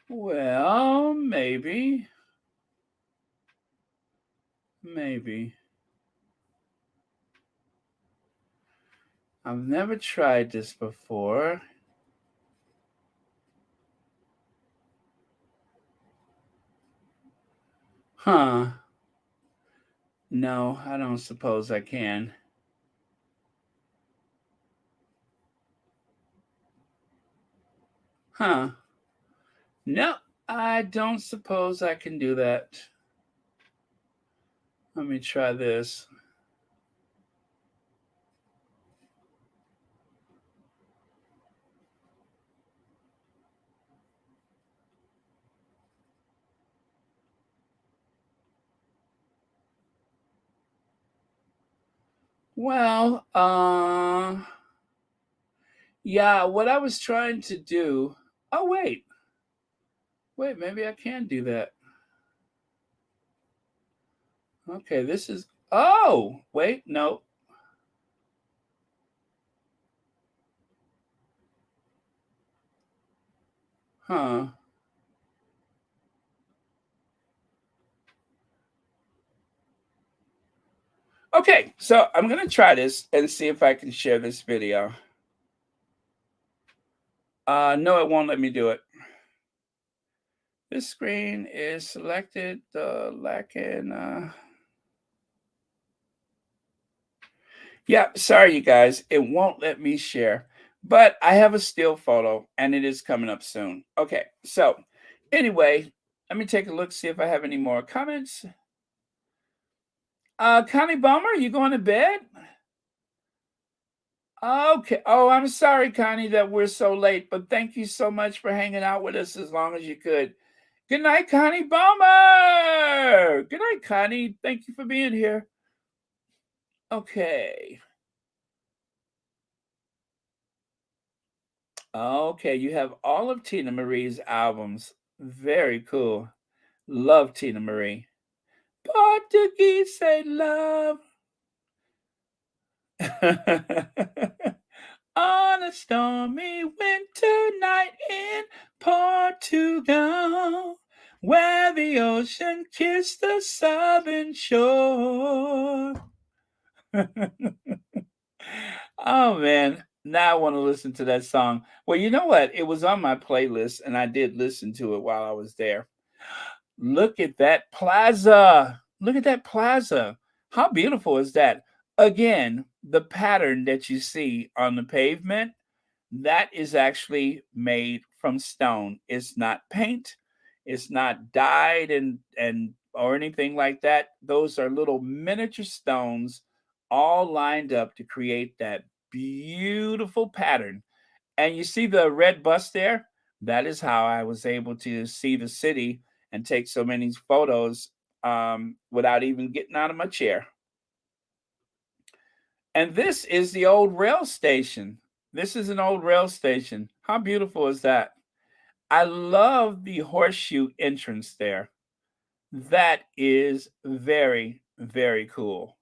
Well, maybe. Maybe. I've never tried this before. Huh. No, I don't suppose I can. Huh. No, I don't suppose I can do that. Let me try this. Well, yeah, what I was trying to do. Oh, wait, maybe I can do that. Okay, this is. Oh, wait, no. Huh. Okay, so I'm gonna try this and see if I can share this video. No, it won't let me do it. This screen is selected. Lacking. Yeah, sorry, you guys. It won't let me share, but I have a still photo and it is coming up soon. Okay, so anyway, let me take a look, see if I have any more comments. Connie Bummer, you going to bed? Okay. Oh, I'm sorry, Connie, that we're so late, but thank you so much for hanging out with us as long as you could. Good night, Connie Bummer. Good night, Connie. Thank you for being here. Okay. Okay, you have all of Tina Marie's albums. Very cool. Love Tina Marie. Portuguese say love. On a stormy winter night in Portugal, where the ocean kissed the southern shore. Oh man, now I want to listen to that song. Well, you know what? It was on my playlist and I did listen to it while I was there. Look at that plaza. Look at that plaza. How beautiful is that? Again, the pattern that you see on the pavement, that is actually made from stone. It's not paint. It's not dyed and or anything like that. Those are little miniature stones all lined up to create that beautiful pattern. And you see the red bus there? That is how I was able to see the city and take so many photos without even getting out of my chair. And this is the old rail station. This is an old rail station. How beautiful is that? I love the horseshoe entrance there. That is very, very cool.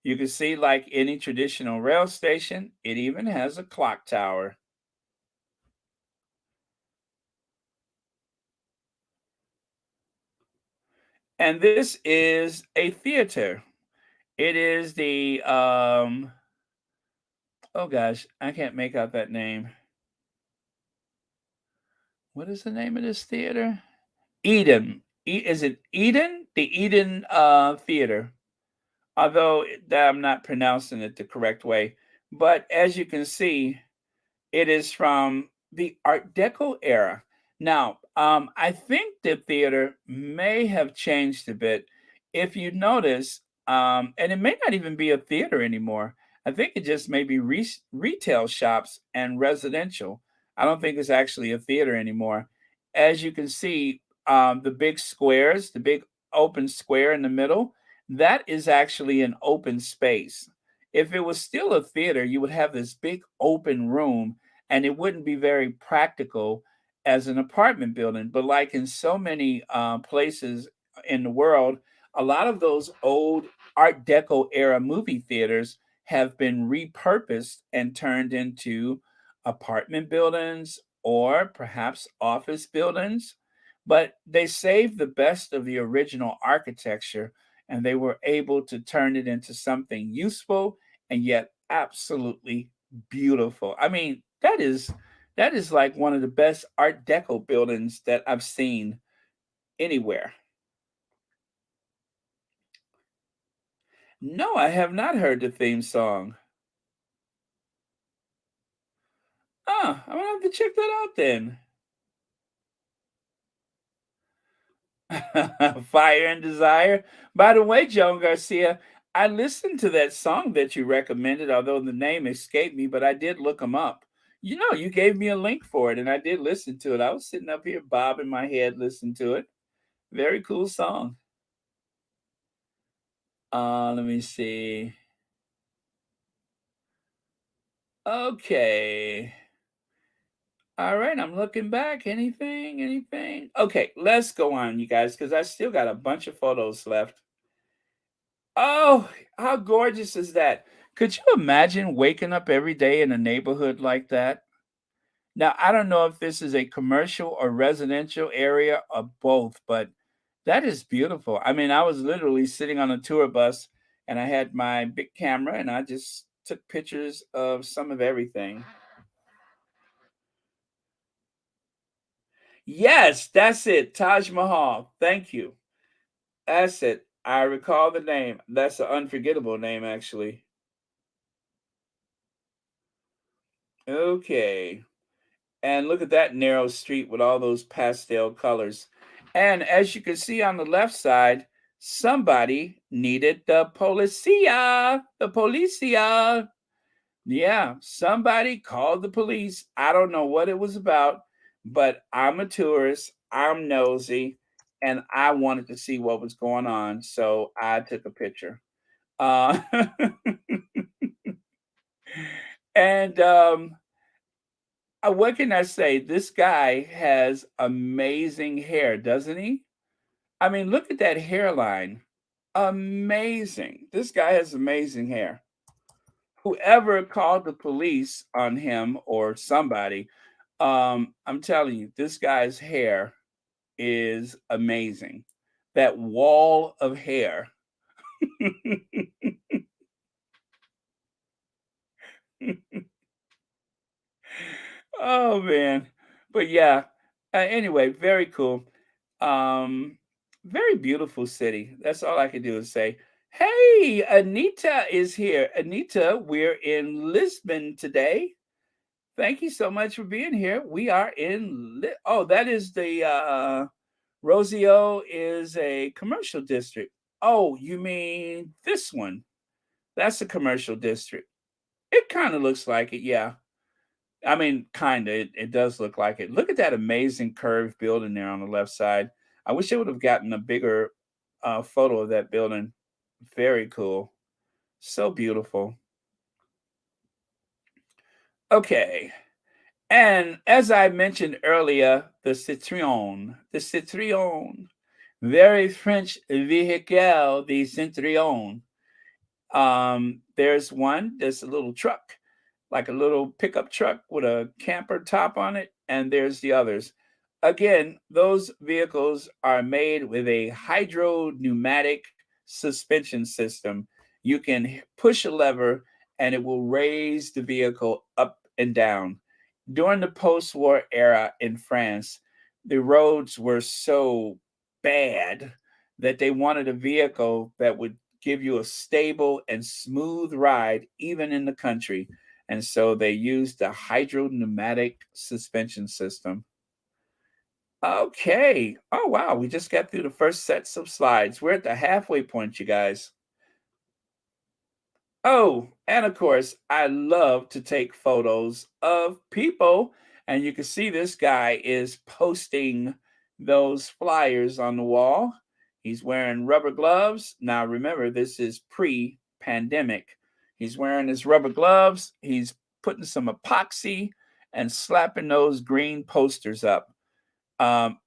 You can see, like any traditional rail station, it even has a clock tower. And this is a theater. It is the oh gosh, I can't make out that name. What is the name of this theater? Eden. Is it Eden? The Eden Theater. Although I'm not pronouncing it the correct way. But as you can see, it is from the Art Deco era. Now, I think the theater may have changed a bit. If you notice, and it may not even be a theater anymore. I think it just may be retail shops and residential. I don't think it's actually a theater anymore. As you can see, the big squares, the big open square in the middle, that is actually an open space. If it was still a theater, you would have this big open room and it wouldn't be very practical as an apartment building. But like in so many places in the world, a lot of those old Art Deco era movie theaters have been repurposed and turned into apartment buildings or perhaps office buildings. But they saved the best of the original architecture and they were able to turn it into something useful and yet absolutely beautiful. I mean, that is like one of the best Art Deco buildings that I've seen anywhere. No, I have not heard the theme song. I'm gonna have to check that out then. Fire and Desire. By the way, Joan Garcia, I listened to that song that you recommended, although the name escaped me, but I did look them up. You know, you gave me a link for it, and I did listen to it. I was sitting up here bobbing my head listening to it. Very cool song. Let me see. Okay. All right, I'm looking back. Anything? Anything? Okay, let's go on, you guys, because I still got a bunch of photos left. Oh, how gorgeous is that? Could you imagine waking up every day in a neighborhood like that? Now, I don't know if this is a commercial or residential area or both, but that is beautiful. I mean, I was literally sitting on a tour bus and I had my big camera and I just took pictures of some of everything. Yes, that's it. Taj Mahal. Thank you. That's it. I recall the name. That's an unforgettable name, actually. Okay. And look at that narrow street with all those pastel colors. And as you can see on the left side, somebody needed the policia. The policia. Yeah, somebody called the police. I don't know what it was about, but I'm a tourist. I'm nosy, and I wanted to see what was going on. So I took a picture. Uh, and what can I say? This guy has amazing hair, doesn't he? I mean, look at that hairline. Amazing. This guy has amazing hair. Whoever called the police on him or somebody, I'm telling you, this guy's hair is amazing. That wall of hair. Oh man. But yeah. Anyway, very cool. Um Very beautiful city. That's all I can do is say, "Hey, Anita is here. Anita, we're in Lisbon today. Thank you so much for being here. We are in Oh, that is the Rosio is a commercial district. Oh, you mean this one? That's a commercial district. It kind of looks like it, yeah. I mean, kind of. It does look like it. Look at that amazing curved building there on the left side. I wish I would have gotten a bigger photo of that building. Very cool. So beautiful. Okay. And as I mentioned earlier, the Citroën, very French vehicle, the Citroën. There's one, there's a little truck, like a little pickup truck with a camper top on it, and there's the others. Again, those vehicles are made with a hydro pneumatic suspension system. You can push a lever and it will raise the vehicle up and down. During the post war era in France, the roads were so bad that they wanted a vehicle that would give you a stable and smooth ride even in the country. And so they used the hydro pneumatic suspension system. Okay. Oh, wow. We just got through the first sets of slides. We're at the halfway point, you guys. Oh, and of course, I love to take photos of people. And you can see this guy is posting those flyers on the wall. He's wearing rubber gloves. Now, remember, this is pre pandemic. He's wearing his rubber gloves. He's putting some epoxy and slapping those green posters up. Um,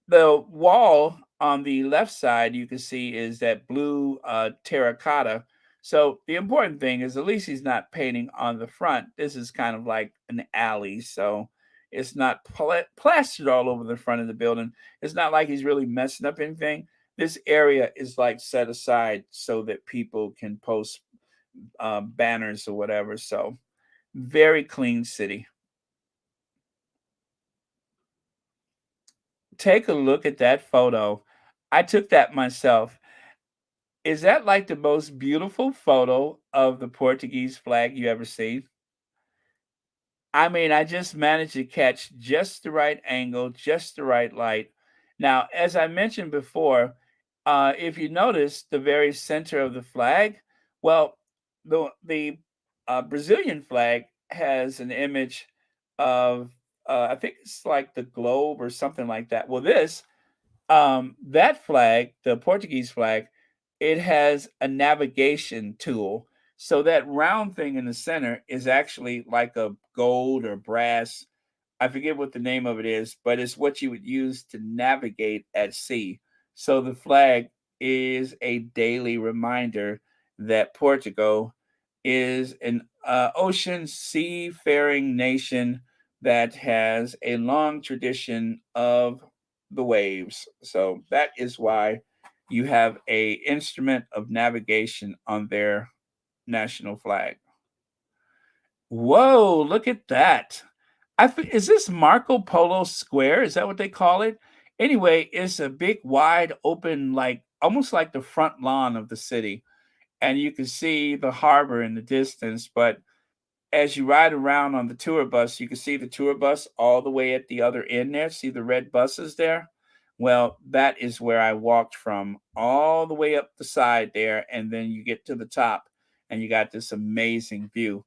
the wall on the left side you can see is that blue terracotta. So the important thing is at least he's not painting on the front. This is kind of like an alley, so it's not plastered all over the front of the building. It's not like he's really messing up anything. This area is like set aside so that people can post banners or whatever. So very clean city. Take a look at that photo. I took that myself. Is that like the most beautiful photo of the Portuguese flag you ever seen? I mean, I just managed to catch just the right angle, just the right light. Now, as I mentioned before, if you notice the very center of the flag, well, the Brazilian flag has an image of I think it's like the globe or something like that. Well, that flag, the Portuguese flag, it has a navigation tool. So that round thing in the center is actually like a gold or brass. I forget what the name of it is, but it's what you would use to navigate at sea. So the flag is a daily reminder that Portugal is an ocean seafaring nation that has a long tradition of the waves. So that is why you have a instrument of navigation on their national flag. Whoa, look at that. Is this Marco Polo Square? Is that what they call it? Anyway, it's a big, wide open, like almost like the front lawn of the city. And you can see the harbor in the distance. But as you ride around on the tour bus, you can see the tour bus all the way at the other end there. See the red buses there? Well, that is where I walked from all the way up the side there. And then you get to the top and you got this amazing view.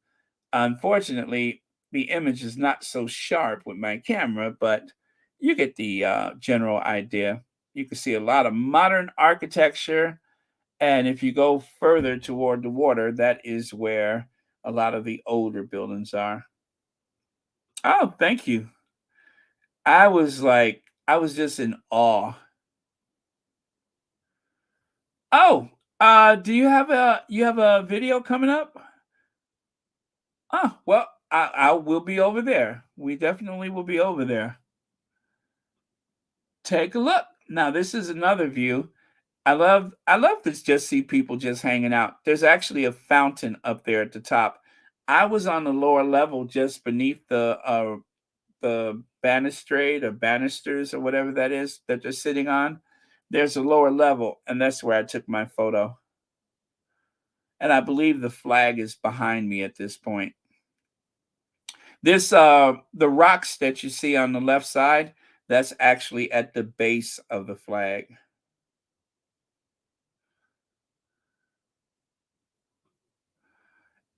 Unfortunately, the image is not so sharp with my camera, but you get the general idea. You can see a lot of modern architecture, and if you go further toward the water, that is where a lot of the older buildings are. Oh, thank you. I was just in awe. Oh, do you have a video coming up? Oh, well, I will be over there. We definitely will be over there. Take a look. Now this is another view. I love to just see people just hanging out. There's actually a fountain up there at the top. I was on the lower level just beneath the balustrade or banisters or whatever that is that they're sitting on. There's a lower level, and that's where I took my photo. And I believe the flag is behind me at this point. This the rocks that you see on the left side, that's actually at the base of the flag.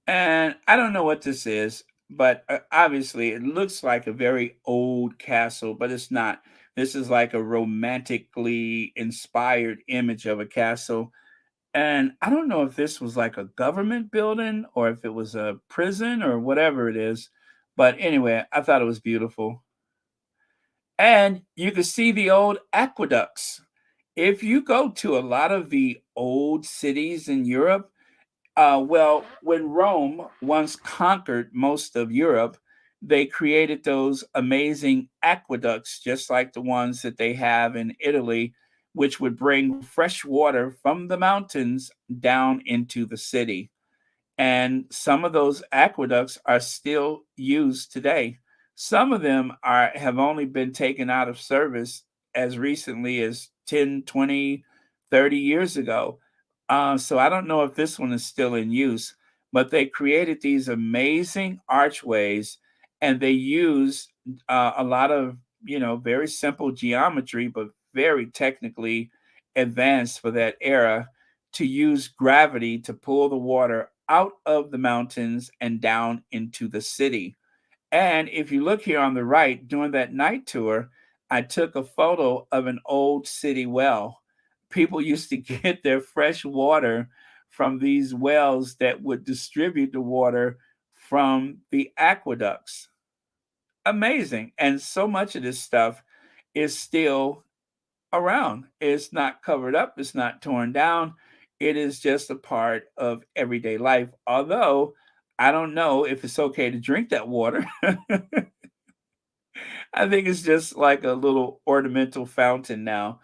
And I don't know what this is, but obviously it looks like a very old castle, but it's not. This is like a romantically inspired image of a castle. And I don't know if this was like a government building or if it was a prison or whatever it is. But anyway, I thought it was beautiful. And you can see the old aqueducts. If you go to a lot of the old cities in Europe, well, when Rome once conquered most of Europe, they created those amazing aqueducts, just like the ones that they have in Italy, which would bring fresh water from the mountains down into the city. And some of those aqueducts are still used today. Some of them are have only been taken out of service as recently as 10, 20, 30 years ago. So I don't know if this one is still in use, but they created these amazing archways and they use a lot of, very simple geometry, but very technically advanced for that era to use gravity to pull the water out of the mountains and down into the city. And if you look here on the right, during that night tour, I took a photo of an old city well. People used to get their fresh water from these wells that would distribute the water from the aqueducts. Amazing. And so much of this stuff is still around. It's not covered up, it's not torn down. It is just a part of everyday life. Although I don't know if it's okay to drink that water. I think it's just like a little ornamental fountain now.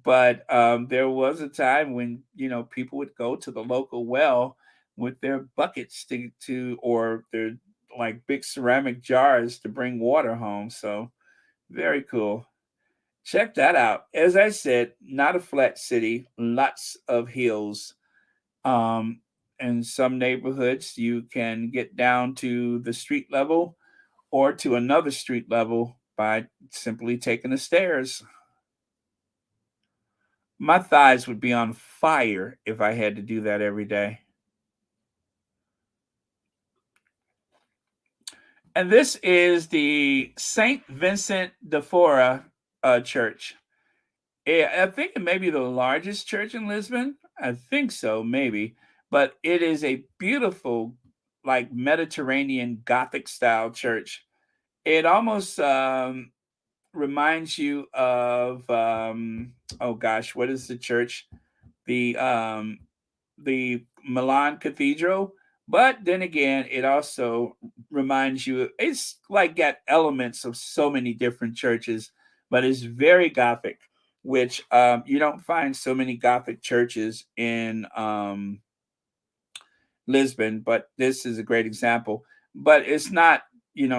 But there was a time when people would go to the local well with their buckets to or their like big ceramic jars to bring water home. So very cool. Check that out. As I said, not a flat city, lots of hills. Um, in some neighborhoods, you can get down to the street level or to another street level by simply taking the stairs. My thighs would be on fire if I had to do that every day. And this is the St. Vincent de Fora church. Yeah, I think it may be the largest church in Lisbon. I think so, maybe. but it is a beautiful, like Mediterranean Gothic style church. It almost reminds you of oh gosh, what is the church? The Milan Cathedral. But then again, it also reminds you, it's like got elements of so many different churches, but it's very Gothic, which you don't find so many Gothic churches in Lisbon, but this is a great example. But it's not,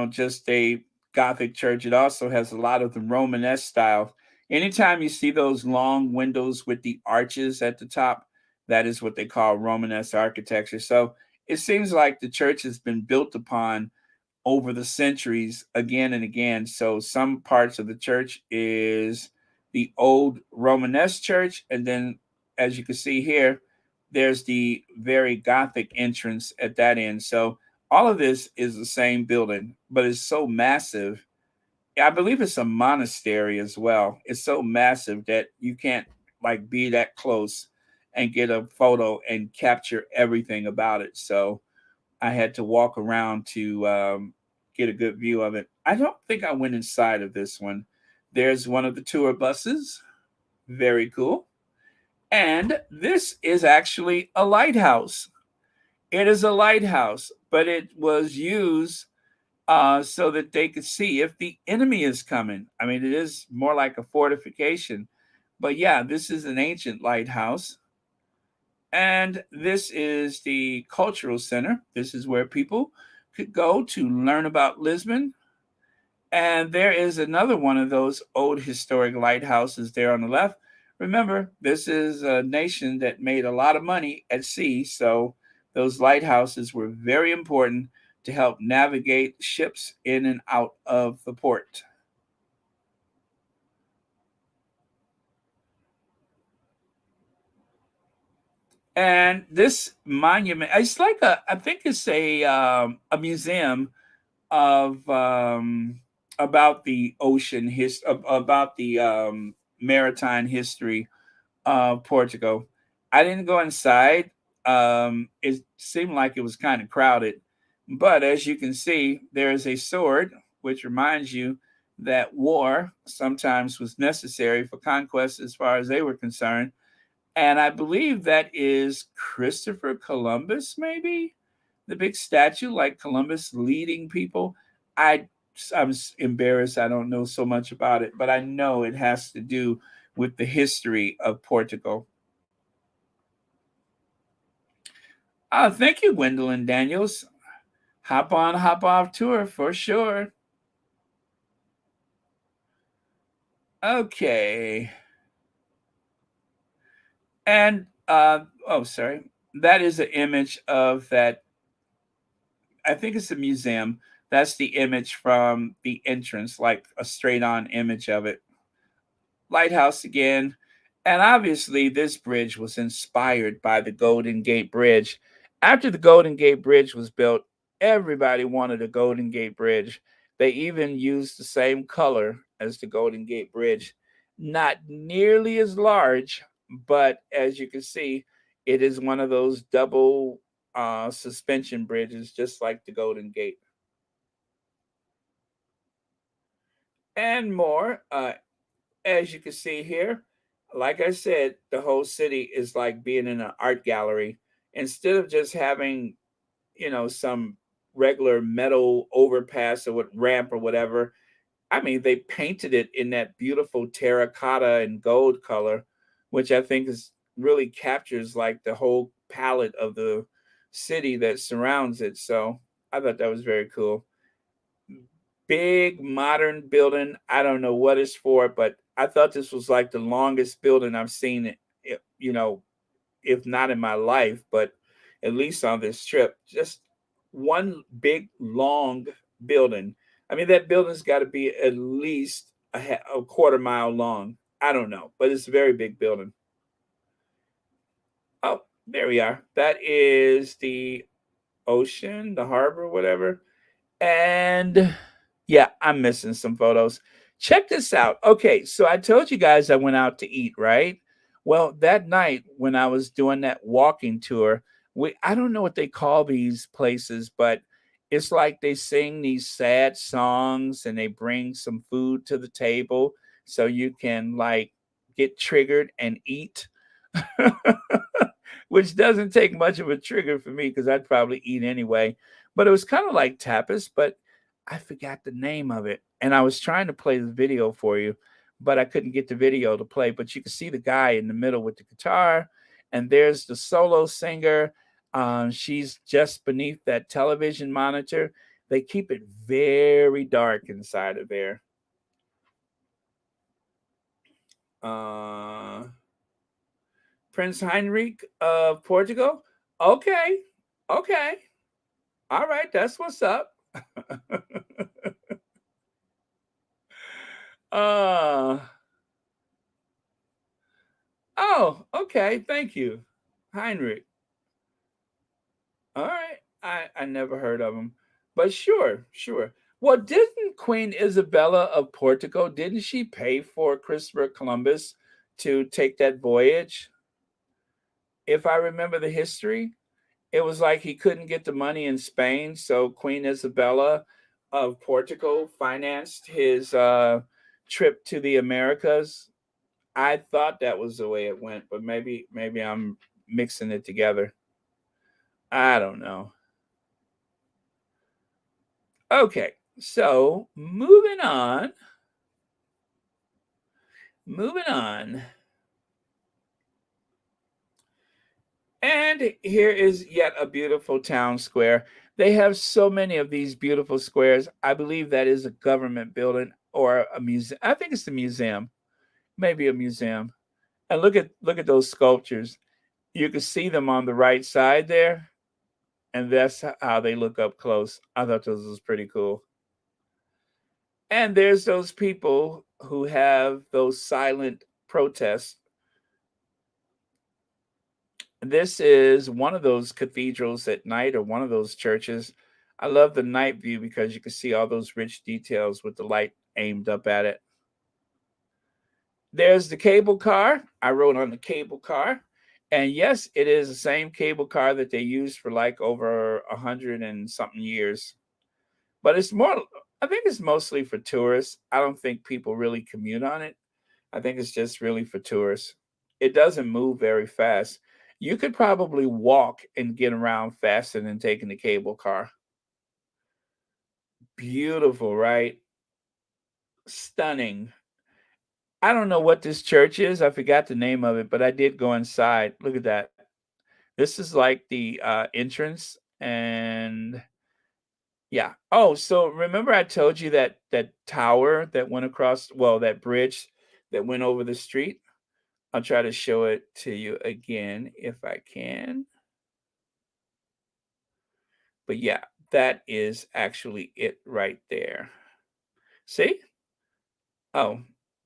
just a Gothic church. It also has a lot of the Romanesque style. Anytime you see those long windows with the arches at the top, that is what they call Romanesque architecture. So it seems like the church has been built upon over the centuries again and again. So some parts of the church is the old Romanesque church, and then as you can see here, there's the very Gothic entrance at that end. So all of this is the same building, but it's so massive. I believe it's a monastery as well. It's so massive that you can't like be that close and get a photo and capture everything about it. So I had to walk around to get a good view of it. I don't think I went inside of this one. There's one of the tour buses. Very cool. And this is actually a lighthouse. It is a lighthouse, but it was used so that they could see if the enemy is coming. I mean, it is more like a fortification. But yeah, this is an ancient lighthouse. And this is the cultural center. This is where people could go to learn about Lisbon. And there is another one of those old historic lighthouses there on the left. Remember, this is a nation that made a lot of money at sea. So those lighthouses were very important to help navigate ships in and out of the port. And this monument, it's like I think it's a museum of about the about the maritime history of Portugal. I didn't go inside. It seemed like it was kind of crowded, but as you can see, there is a sword, which reminds you that war sometimes was necessary for conquest as far as they were concerned. And I believe that is Christopher Columbus, maybe the big statue, like Columbus leading people. I I'm embarrassed. I don't know so much about it, but I know it has to do with the history of Portugal. Thank you, Gwendolyn Daniels. Hop on, hop off tour for sure. Okay, and oh, sorry, that is an image of that. I think it's a museum. That's the image from the entrance, like a straight on image of it. Lighthouse again. And obviously, this bridge was inspired by the Golden Gate Bridge. After the Golden Gate Bridge was built, everybody wanted a Golden Gate Bridge. They even used the same color as the Golden Gate Bridge. Not nearly as large, but as you can see, it is one of those double suspension bridges, just like the Golden Gate. And more. As you can see here, like I said, the whole city is like being in an art gallery. Instead of just having, some regular metal overpass or what ramp or whatever, I mean, they painted it in that beautiful terracotta and gold color, which I think is really captures like the whole palette of the city that surrounds it. So I thought that was very cool. Big modern building. I don't know what it's for, but I thought this was like the longest building I've seen if not in my life, but at least on this trip. Just one big long building. I mean, that building's got to be at least a quarter mile long. I don't know, but it's a very big building. Oh, there we are. That is the ocean, the harbor, whatever. And yeah, I'm missing some photos. Check this out. Okay, so I told you guys I went out to eat, right? Well, that night when I was doing that walking tour, I don't know what they call these places, but it's like they sing these sad songs and they bring some food to the table so you can like get triggered and eat. Which doesn't take much of a trigger for me because I'd probably eat anyway. But it was kind of like tapas, but I forgot the name of it. And I was trying to play the video for you, but I couldn't get the video to play. But you can see the guy in the middle with the guitar, and there's the solo singer. She's just beneath that television monitor. They keep it very dark inside of there. Uh, Prince Heinrich of Portugal. Okay, okay, all right, that's what's up. uh, oh, okay, thank you, Heinrich. All right, I never heard of him, but sure, sure. Well, didn't Queen Isabella of Portugal, didn't she pay for Christopher Columbus to take that voyage? If I remember the history, it was like he couldn't get the money in Spain, so Queen Isabella of Portugal financed his trip to the Americas. I thought that was the way it went, but maybe I'm mixing it together. I don't know. Okay, so moving on. And here is yet a beautiful town square. They have so many of these beautiful squares. I believe that is a government building or a museum. I think it's a museum, maybe a museum. And look at those sculptures. You can see them on the right side there, and that's how they look up close. I thought those was pretty cool. And there's those people who have those silent protests. This is one of those cathedrals at night or one of those churches. I love the night view because you can see all those rich details with the light aimed up at it. There's the cable car. I rode on the cable car. And yes, it is the same cable car that they used for like over 100 and something years. But it's more, I think it's mostly for tourists. I don't think people really commute on it. I think it's just really for tourists. It doesn't move very fast. You could probably walk and get around faster than taking the cable car. Beautiful, right? Stunning. I don't know what this church is. I forgot the name of it, but I did go inside. Look at that. This is like the entrance, and yeah. Oh, so remember I told you that that tower that went across, well, that bridge that went over the street? I'll try to show it to you again if I can. But yeah, that is actually it right there. See? Oh,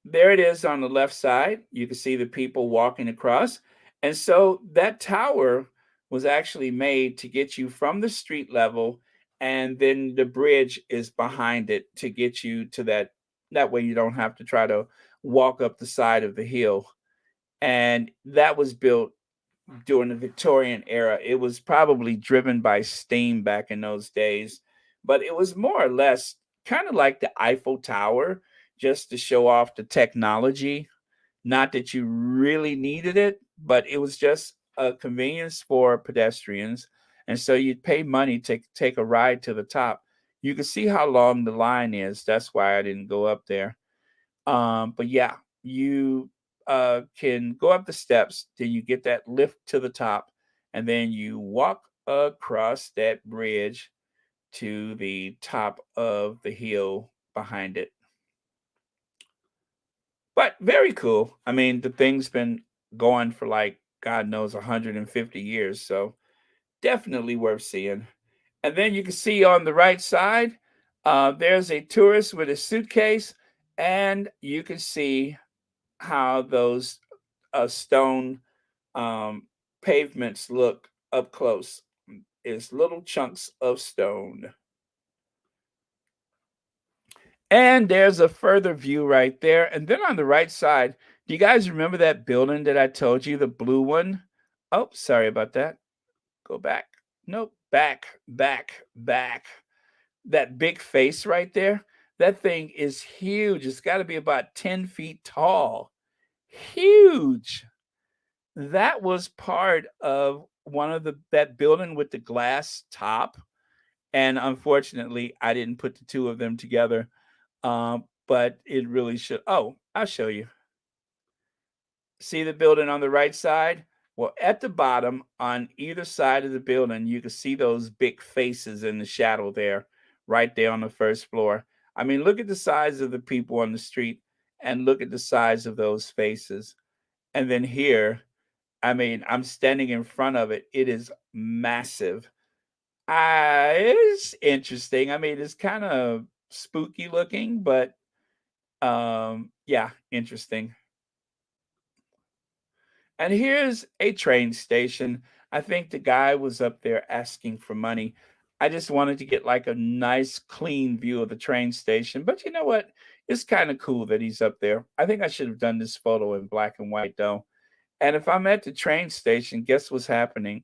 there it is on the left side. You can see the people walking across. And so that tower was actually made to get you from the street level, and then the bridge is behind it to get you to that way you don't have to try to walk up the side of the hill. And that was built during the Victorian era. It was probably driven by steam back in those days, but it was more or less kind of like the Eiffel Tower, just to show off the technology. Not that you really needed it, but it was just a convenience for pedestrians. And so you'd pay money to take a ride to the top. You can see how long the line is. That's why I didn't go up there. But yeah, you can go up the steps, then you get that lift to the top, and then you walk across that bridge to the top of the hill behind it. But very cool. I mean, the thing's been going for like God knows 150 years, so definitely worth seeing. And then you can see on the right side, there's a tourist with a suitcase, and you can see how those stone um, pavements look up close. It's little chunks of stone. And there's a further view right there. And then on the right side, do you guys remember that building that I told you, the blue one? Oh, sorry about that. Go back. Nope. Back, back, back. That big face right there, that thing is huge. It's got to be about 10 feet tall. Huge. That was part of one of the that building with the glass top. And unfortunately, I didn't put the two of them together. But it really should. Oh, I'll show you. See the building on the right side? Well, at the bottom, on either side of the building, you can see those big faces in the shadow there, right there on the first floor. I mean, look at the size of the people on the street and look at the size of those faces. And then here, I mean, I'm standing in front of it. It is massive. It's interesting. I mean, it's kind of spooky looking, but yeah, interesting. And here's a train station. I think the guy was up there asking for money. I just wanted to get like a nice clean view of the train station. But you know what? It's kind of cool that he's up there. I think I should have done this photo in black and white though. And if I'm at the train station, guess what's happening?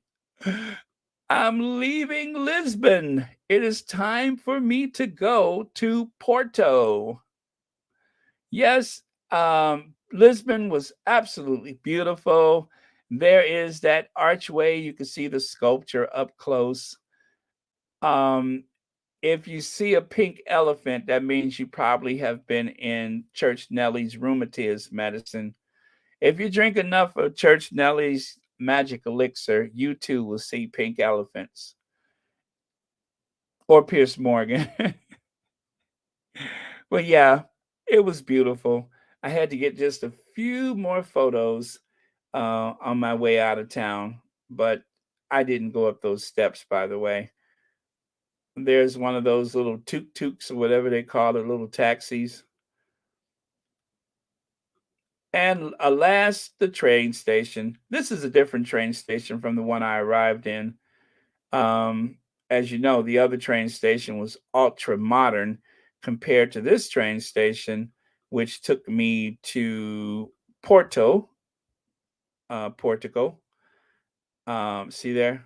I'm leaving Lisbon. It is time for me to go to Porto. Yes, Lisbon was absolutely beautiful. There is that archway. You can see the sculpture up close. Um, if you see a pink elephant, that means you probably have been in Church Nelly's rheumatism medicine. If you drink enough of Church Nelly's magic elixir, you too will see pink elephants or Pierce Morgan. But yeah, it was beautiful. I had to get just a few more photos on my way out of town, but I didn't go up those steps, by the way. There's one of those little tuk-tuks or whatever they call it, little taxis. And alas, the train station. This is a different train station from the one I arrived in. Um, as you know, the other train station was ultra modern compared to this train station, which took me to Porto, Portugal. See there?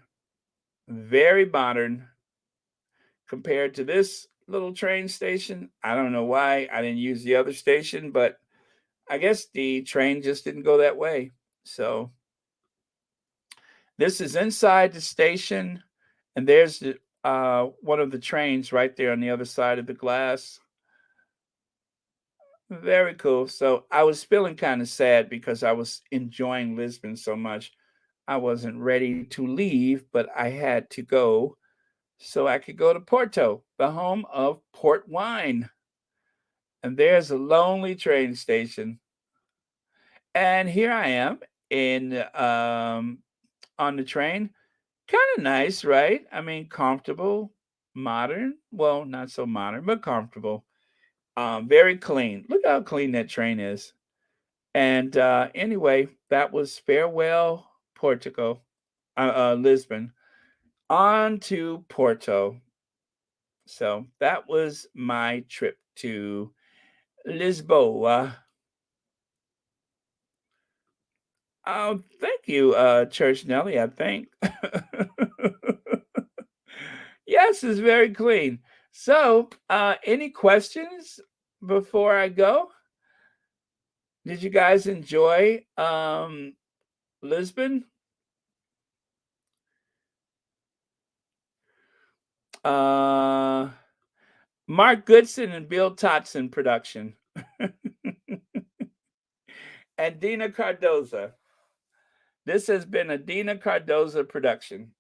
Very modern compared to this little train station. I don't know why I didn't use the other station, but I guess the train just didn't go that way. So this is inside the station, and there's the one of the trains right there on the other side of the glass. Very cool. So I was feeling kind of sad because I was enjoying Lisbon so much. I wasn't ready to leave, but I had to go so I could go to Porto, the home of port wine. And there's a lonely train station. And here I am in on the train. Kind of nice, right? I mean, comfortable, modern. Well, not so modern, but comfortable. Very clean. Look how clean that train is. And anyway, that was farewell Portugal, Lisbon, on to Porto. So that was my trip to Lisboa. Thank you, Church Nelly, I think. Yes, it's very clean. So, any questions before I go? Did you guys enjoy Lisbon? Uh, Mark Goodson and Bill Totson production. And Dina Cardoza. This has been a Dina Cardoza production.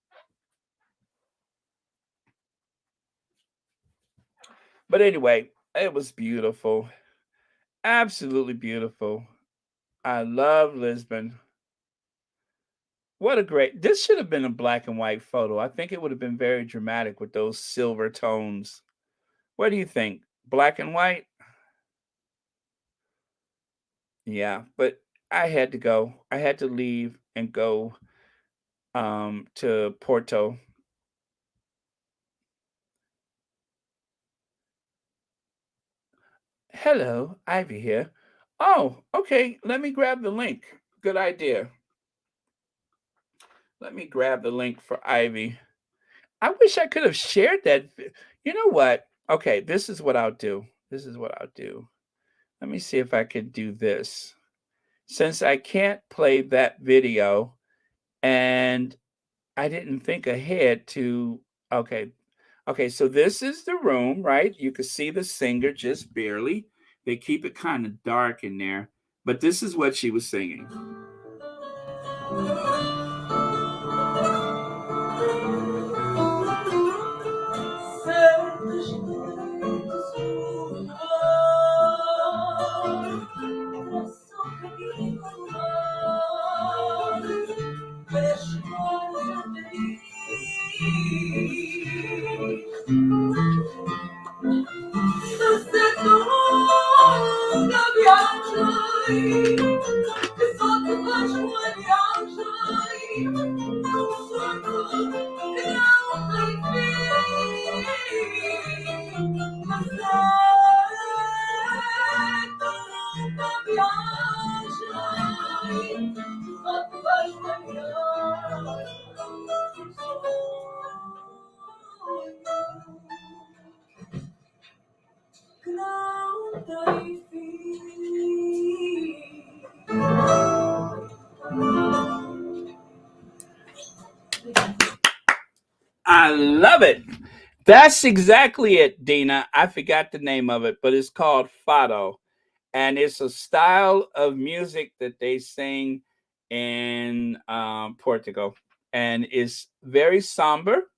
But anyway, it was beautiful. Absolutely beautiful. I love Lisbon. What a great. This should have been a black and white photo. I think it would have been very dramatic with those silver tones. What do you think? Black and white? Yeah, but I had to go. I had to leave and go to Porto. Hello, Ivy here. Oh, okay. Let me grab the link. Good idea. Let me grab the link for Ivy. I wish I could have shared that. You know what? Okay, this is what I'll do. This is what I'll do. Let me see if I can do this. Since I can't play that video and I didn't think ahead to, okay. Okay, so this is the room, right? You can see the singer just barely. They keep it kind of dark in there, but this is what she was singing. I love it. That's exactly it, Dina. I forgot the name of it, but it's called Fado. And it's a style of music that they sing in Portugal. And it's very somber.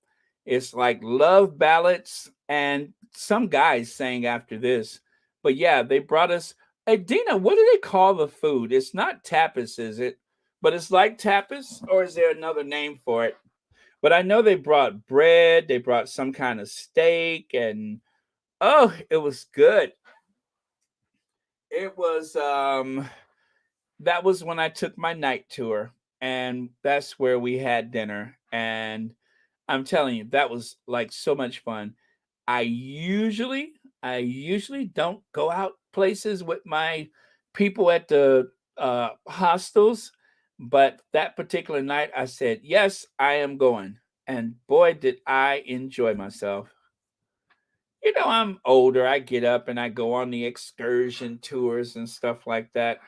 It's like love ballads, and some guys sang after this. But yeah, they brought us. Hey, Dina, what do they call the food? It's not tapas, is it? But it's like tapas, or is there another name for it? But I know they brought bread, they brought some kind of steak, and oh, it was good. It was that was when I took my night tour, and that's where we had dinner. And I'm telling you, that was like so much fun. I usually I usually don't go out places with my people at the hostels, but that particular night I said, "Yes, I am going." And boy did I enjoy myself. You know, I'm older. I get up and I go on the excursion tours and stuff like that.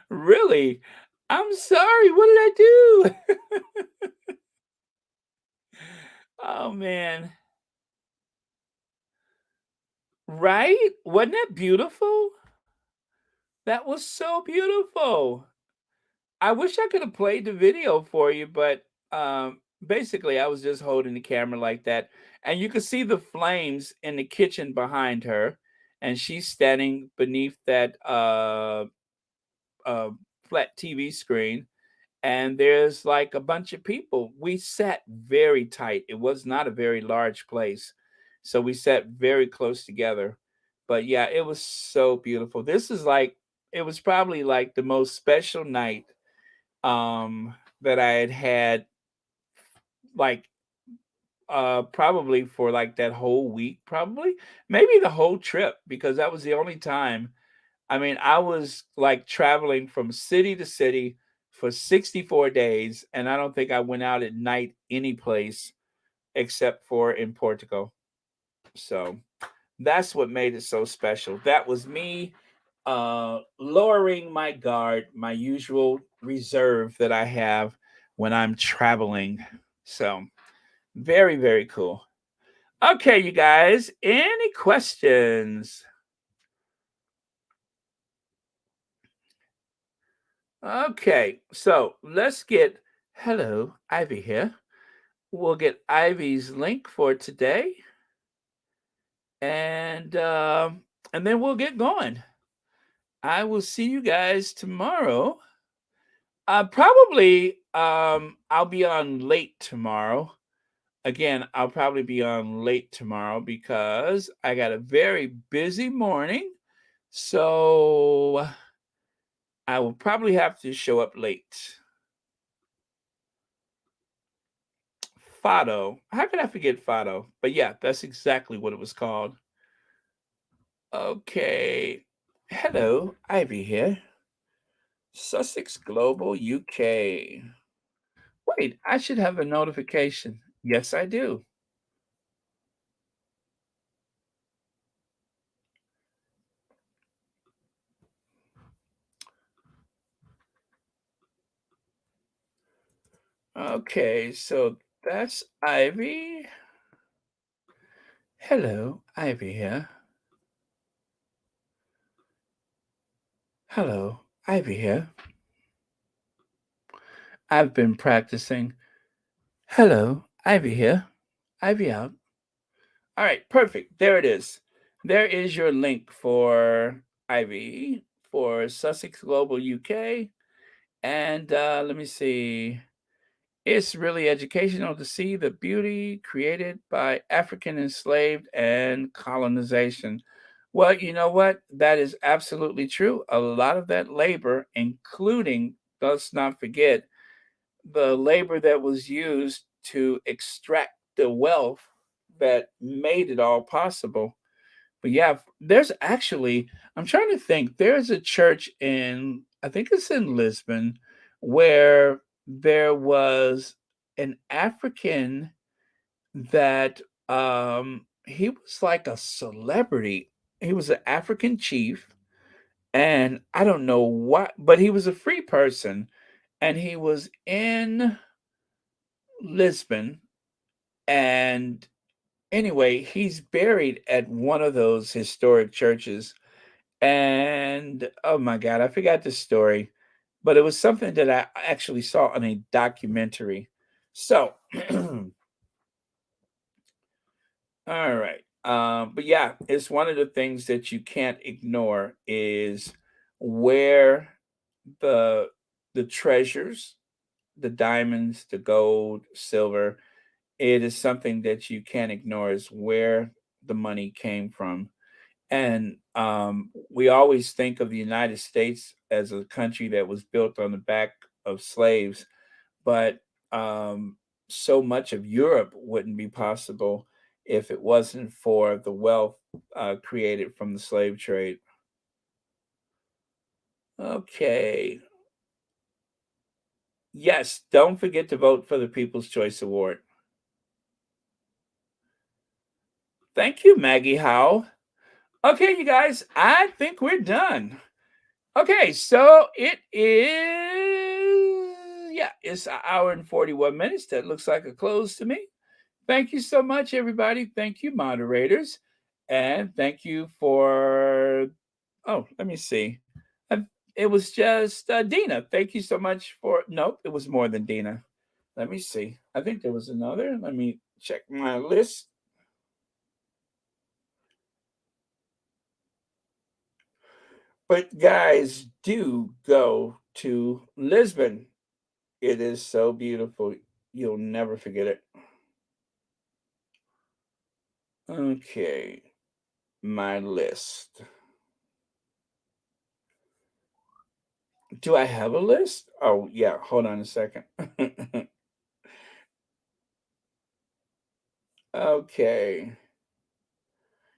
Really? I'm sorry. What did I do? Oh man. Right? Wasn't that beautiful? That was so beautiful. I wish I could have played the video for you, but basically I was just holding the camera like that. And you could see the flames in the kitchen behind her, and she's standing beneath that uh flat TV screen, and there's like a bunch of people. We sat very tight. It was not a very large place. So we sat very close together. But yeah, it was so beautiful. This is like it was probably like the most special night that I had had like probably for like that whole week, probably maybe the whole trip, because that was the only time. I mean, I was like traveling from city to city for 64 days, and I don't think I went out at night any place except for in Portugal. So that's what made it so special. That was me lowering my guard, my usual reserve that I have when I'm traveling. So very, very cool. Okay, you guys, any questions? Okay, so let's get hello, Ivy here. We'll get Ivy's link for today, and and then we'll get going. I will see you guys tomorrow. Probably I'll be on late tomorrow. Again, I'll probably be on late tomorrow because I got a very busy morning. So I will probably have to show up late. Fado. How could I forget Fado? But yeah, that's exactly what it was called. Okay. Hello, Ivy here. Sussex Global UK. Wait, I should have a notification. Yes, I do. Okay, so that's Ivy. Hello, Ivy here. Hello, Ivy here. I've been practicing. Hello, Ivy here. Ivy out. All right, perfect. There it is. There is your link for Ivy for Sussex Global UK. And let me see. It's really educational to see the beauty created by African enslaved and colonization. Well, you know what? That is absolutely true. A lot of that labor, including, let's not forget, the labor that was used to extract the wealth that made it all possible. But yeah, there's actually, I'm trying to think, there's a church in, I think it's in Lisbon, where there was an African that he was like a celebrity. He was an African chief, and I don't know what, but he was a free person, and he was in Lisbon. And anyway, he's buried at one of those historic churches. And oh my God, I forgot the story, but it was something that I actually saw on a documentary. So, all right. But yeah, it's one of the things that you can't ignore is where the the treasures, the diamonds, the gold, silver, it is something that you can't ignore is where the money came from. And we always think of the United States as a country that was built on the back of slaves, but so much of Europe wouldn't be possible if it wasn't for the wealth created from the slave trade. Okay. Yes, don't forget to vote for the People's Choice Award. Thank you, Maggie Howe. Okay, you guys, I think we're done. Okay, so it is, yeah, it's an hour and 41 minutes. That looks like a close to me. Thank you so much, everybody. Thank you, moderators. And thank you for, oh, let me see. Uh, It was just Dina. Thank you so much for, nope, it was more than Dina. Let me see. I think there was another. Let me check my list. But guys, do go to Lisbon. It is so beautiful. You'll never forget it. Okay, my list. Do I have a list? Oh, yeah. Hold on a second. Okay.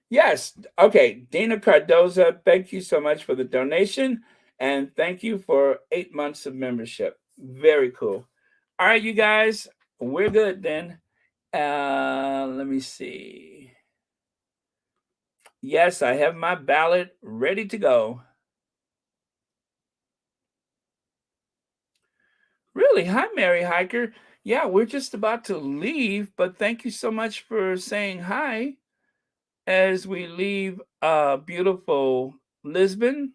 Yes. Okay. Dina Cardoza, thank you so much for the donation. And thank you for 8 months of membership. Very cool. All right, you guys, we're good then. Let me see. Yes, I have my ballot ready to go. Really? Hi, Mary Hiker. Yeah, we're just about to leave, but thank you so much for saying hi as we leave beautiful Lisbon.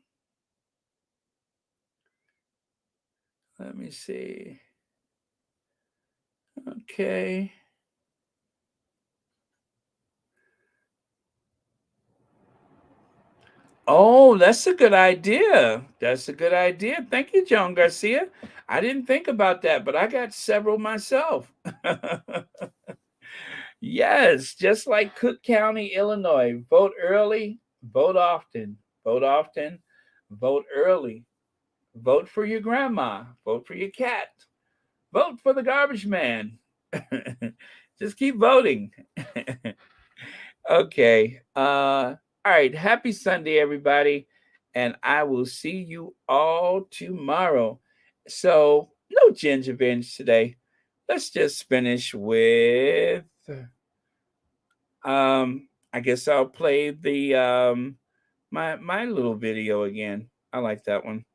Let me see. Okay. Oh, that's a good idea. That's a good idea. Thank you, John Garcia. I didn't think about that, but I got several myself. Yes, just like Cook County, Illinois. Vote early, vote often. Vote often, vote early. Vote for your grandma. Vote for your cat. Vote for the garbage man. Just keep voting. Okay. All right. Happy Sunday, everybody. and I will see you all tomorrow. So, no ginger binge today. Let's just finish with I guess I'll play the my little video again. I like that one.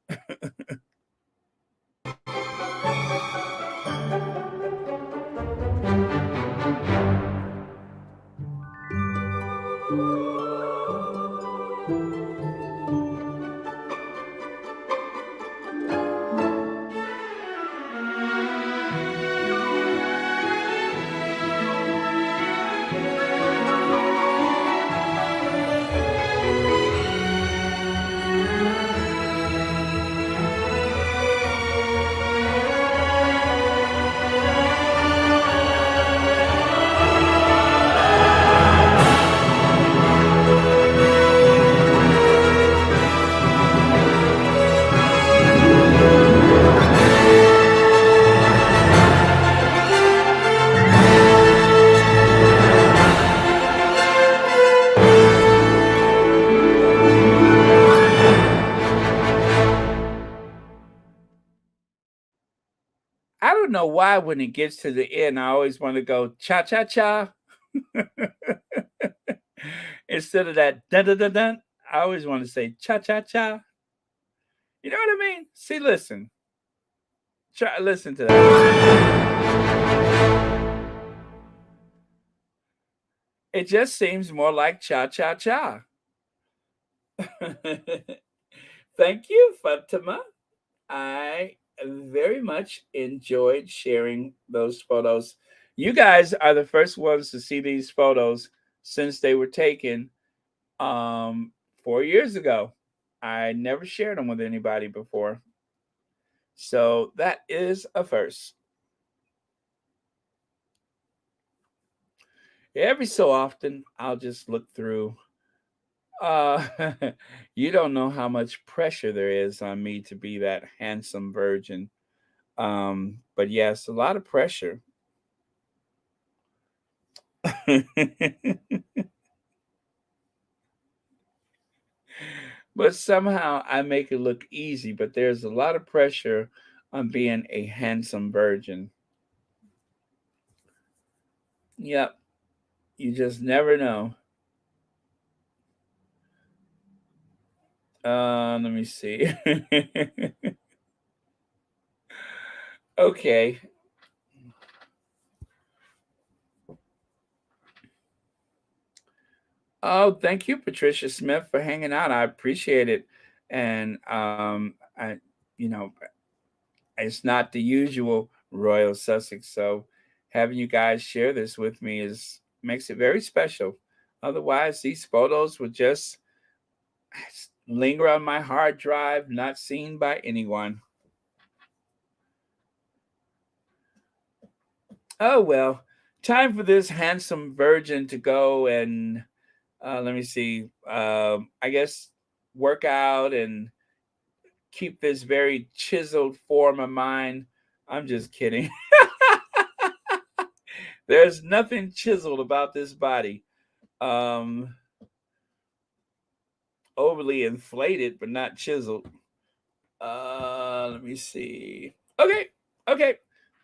I don't know why when it gets to the end, I always want to go cha cha cha instead of that dun dun dun dun. I always want to say cha cha cha. You know what I mean? See, listen, try listen to that. It just seems more like cha cha cha. Thank you, Fatima. I very much enjoyed sharing those photos. You guys are the first ones to see these photos since they were taken 4 years ago. I never shared them with anybody before. So that is a first. Every so often, I'll just look through. Uh, you don't know how much pressure there is on me to be that handsome virgin. But yes, a lot of pressure. But somehow I make it look easy, but there's a lot of pressure on being a handsome virgin. Yep, you just never know. Let me see. Okay. Oh, thank you, Patricia Smith, for hanging out. I appreciate it. And you know, it's not the usual Royal Sussex, so having you guys share this with me is makes it very special. Otherwise, these photos would just linger on my hard drive, not seen by anyone. Oh well, time for this handsome virgin to go and let me see. I guess work out and keep this very chiseled form of mine. I'm just kidding. There's nothing chiseled about this body. Um, Overly inflated, but not chiseled. Let me see. Okay, okay.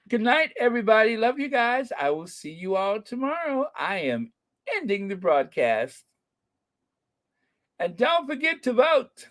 Good night, everybody. Love you guys. I will see you all tomorrow. I am ending the broadcast. And don't forget to vote.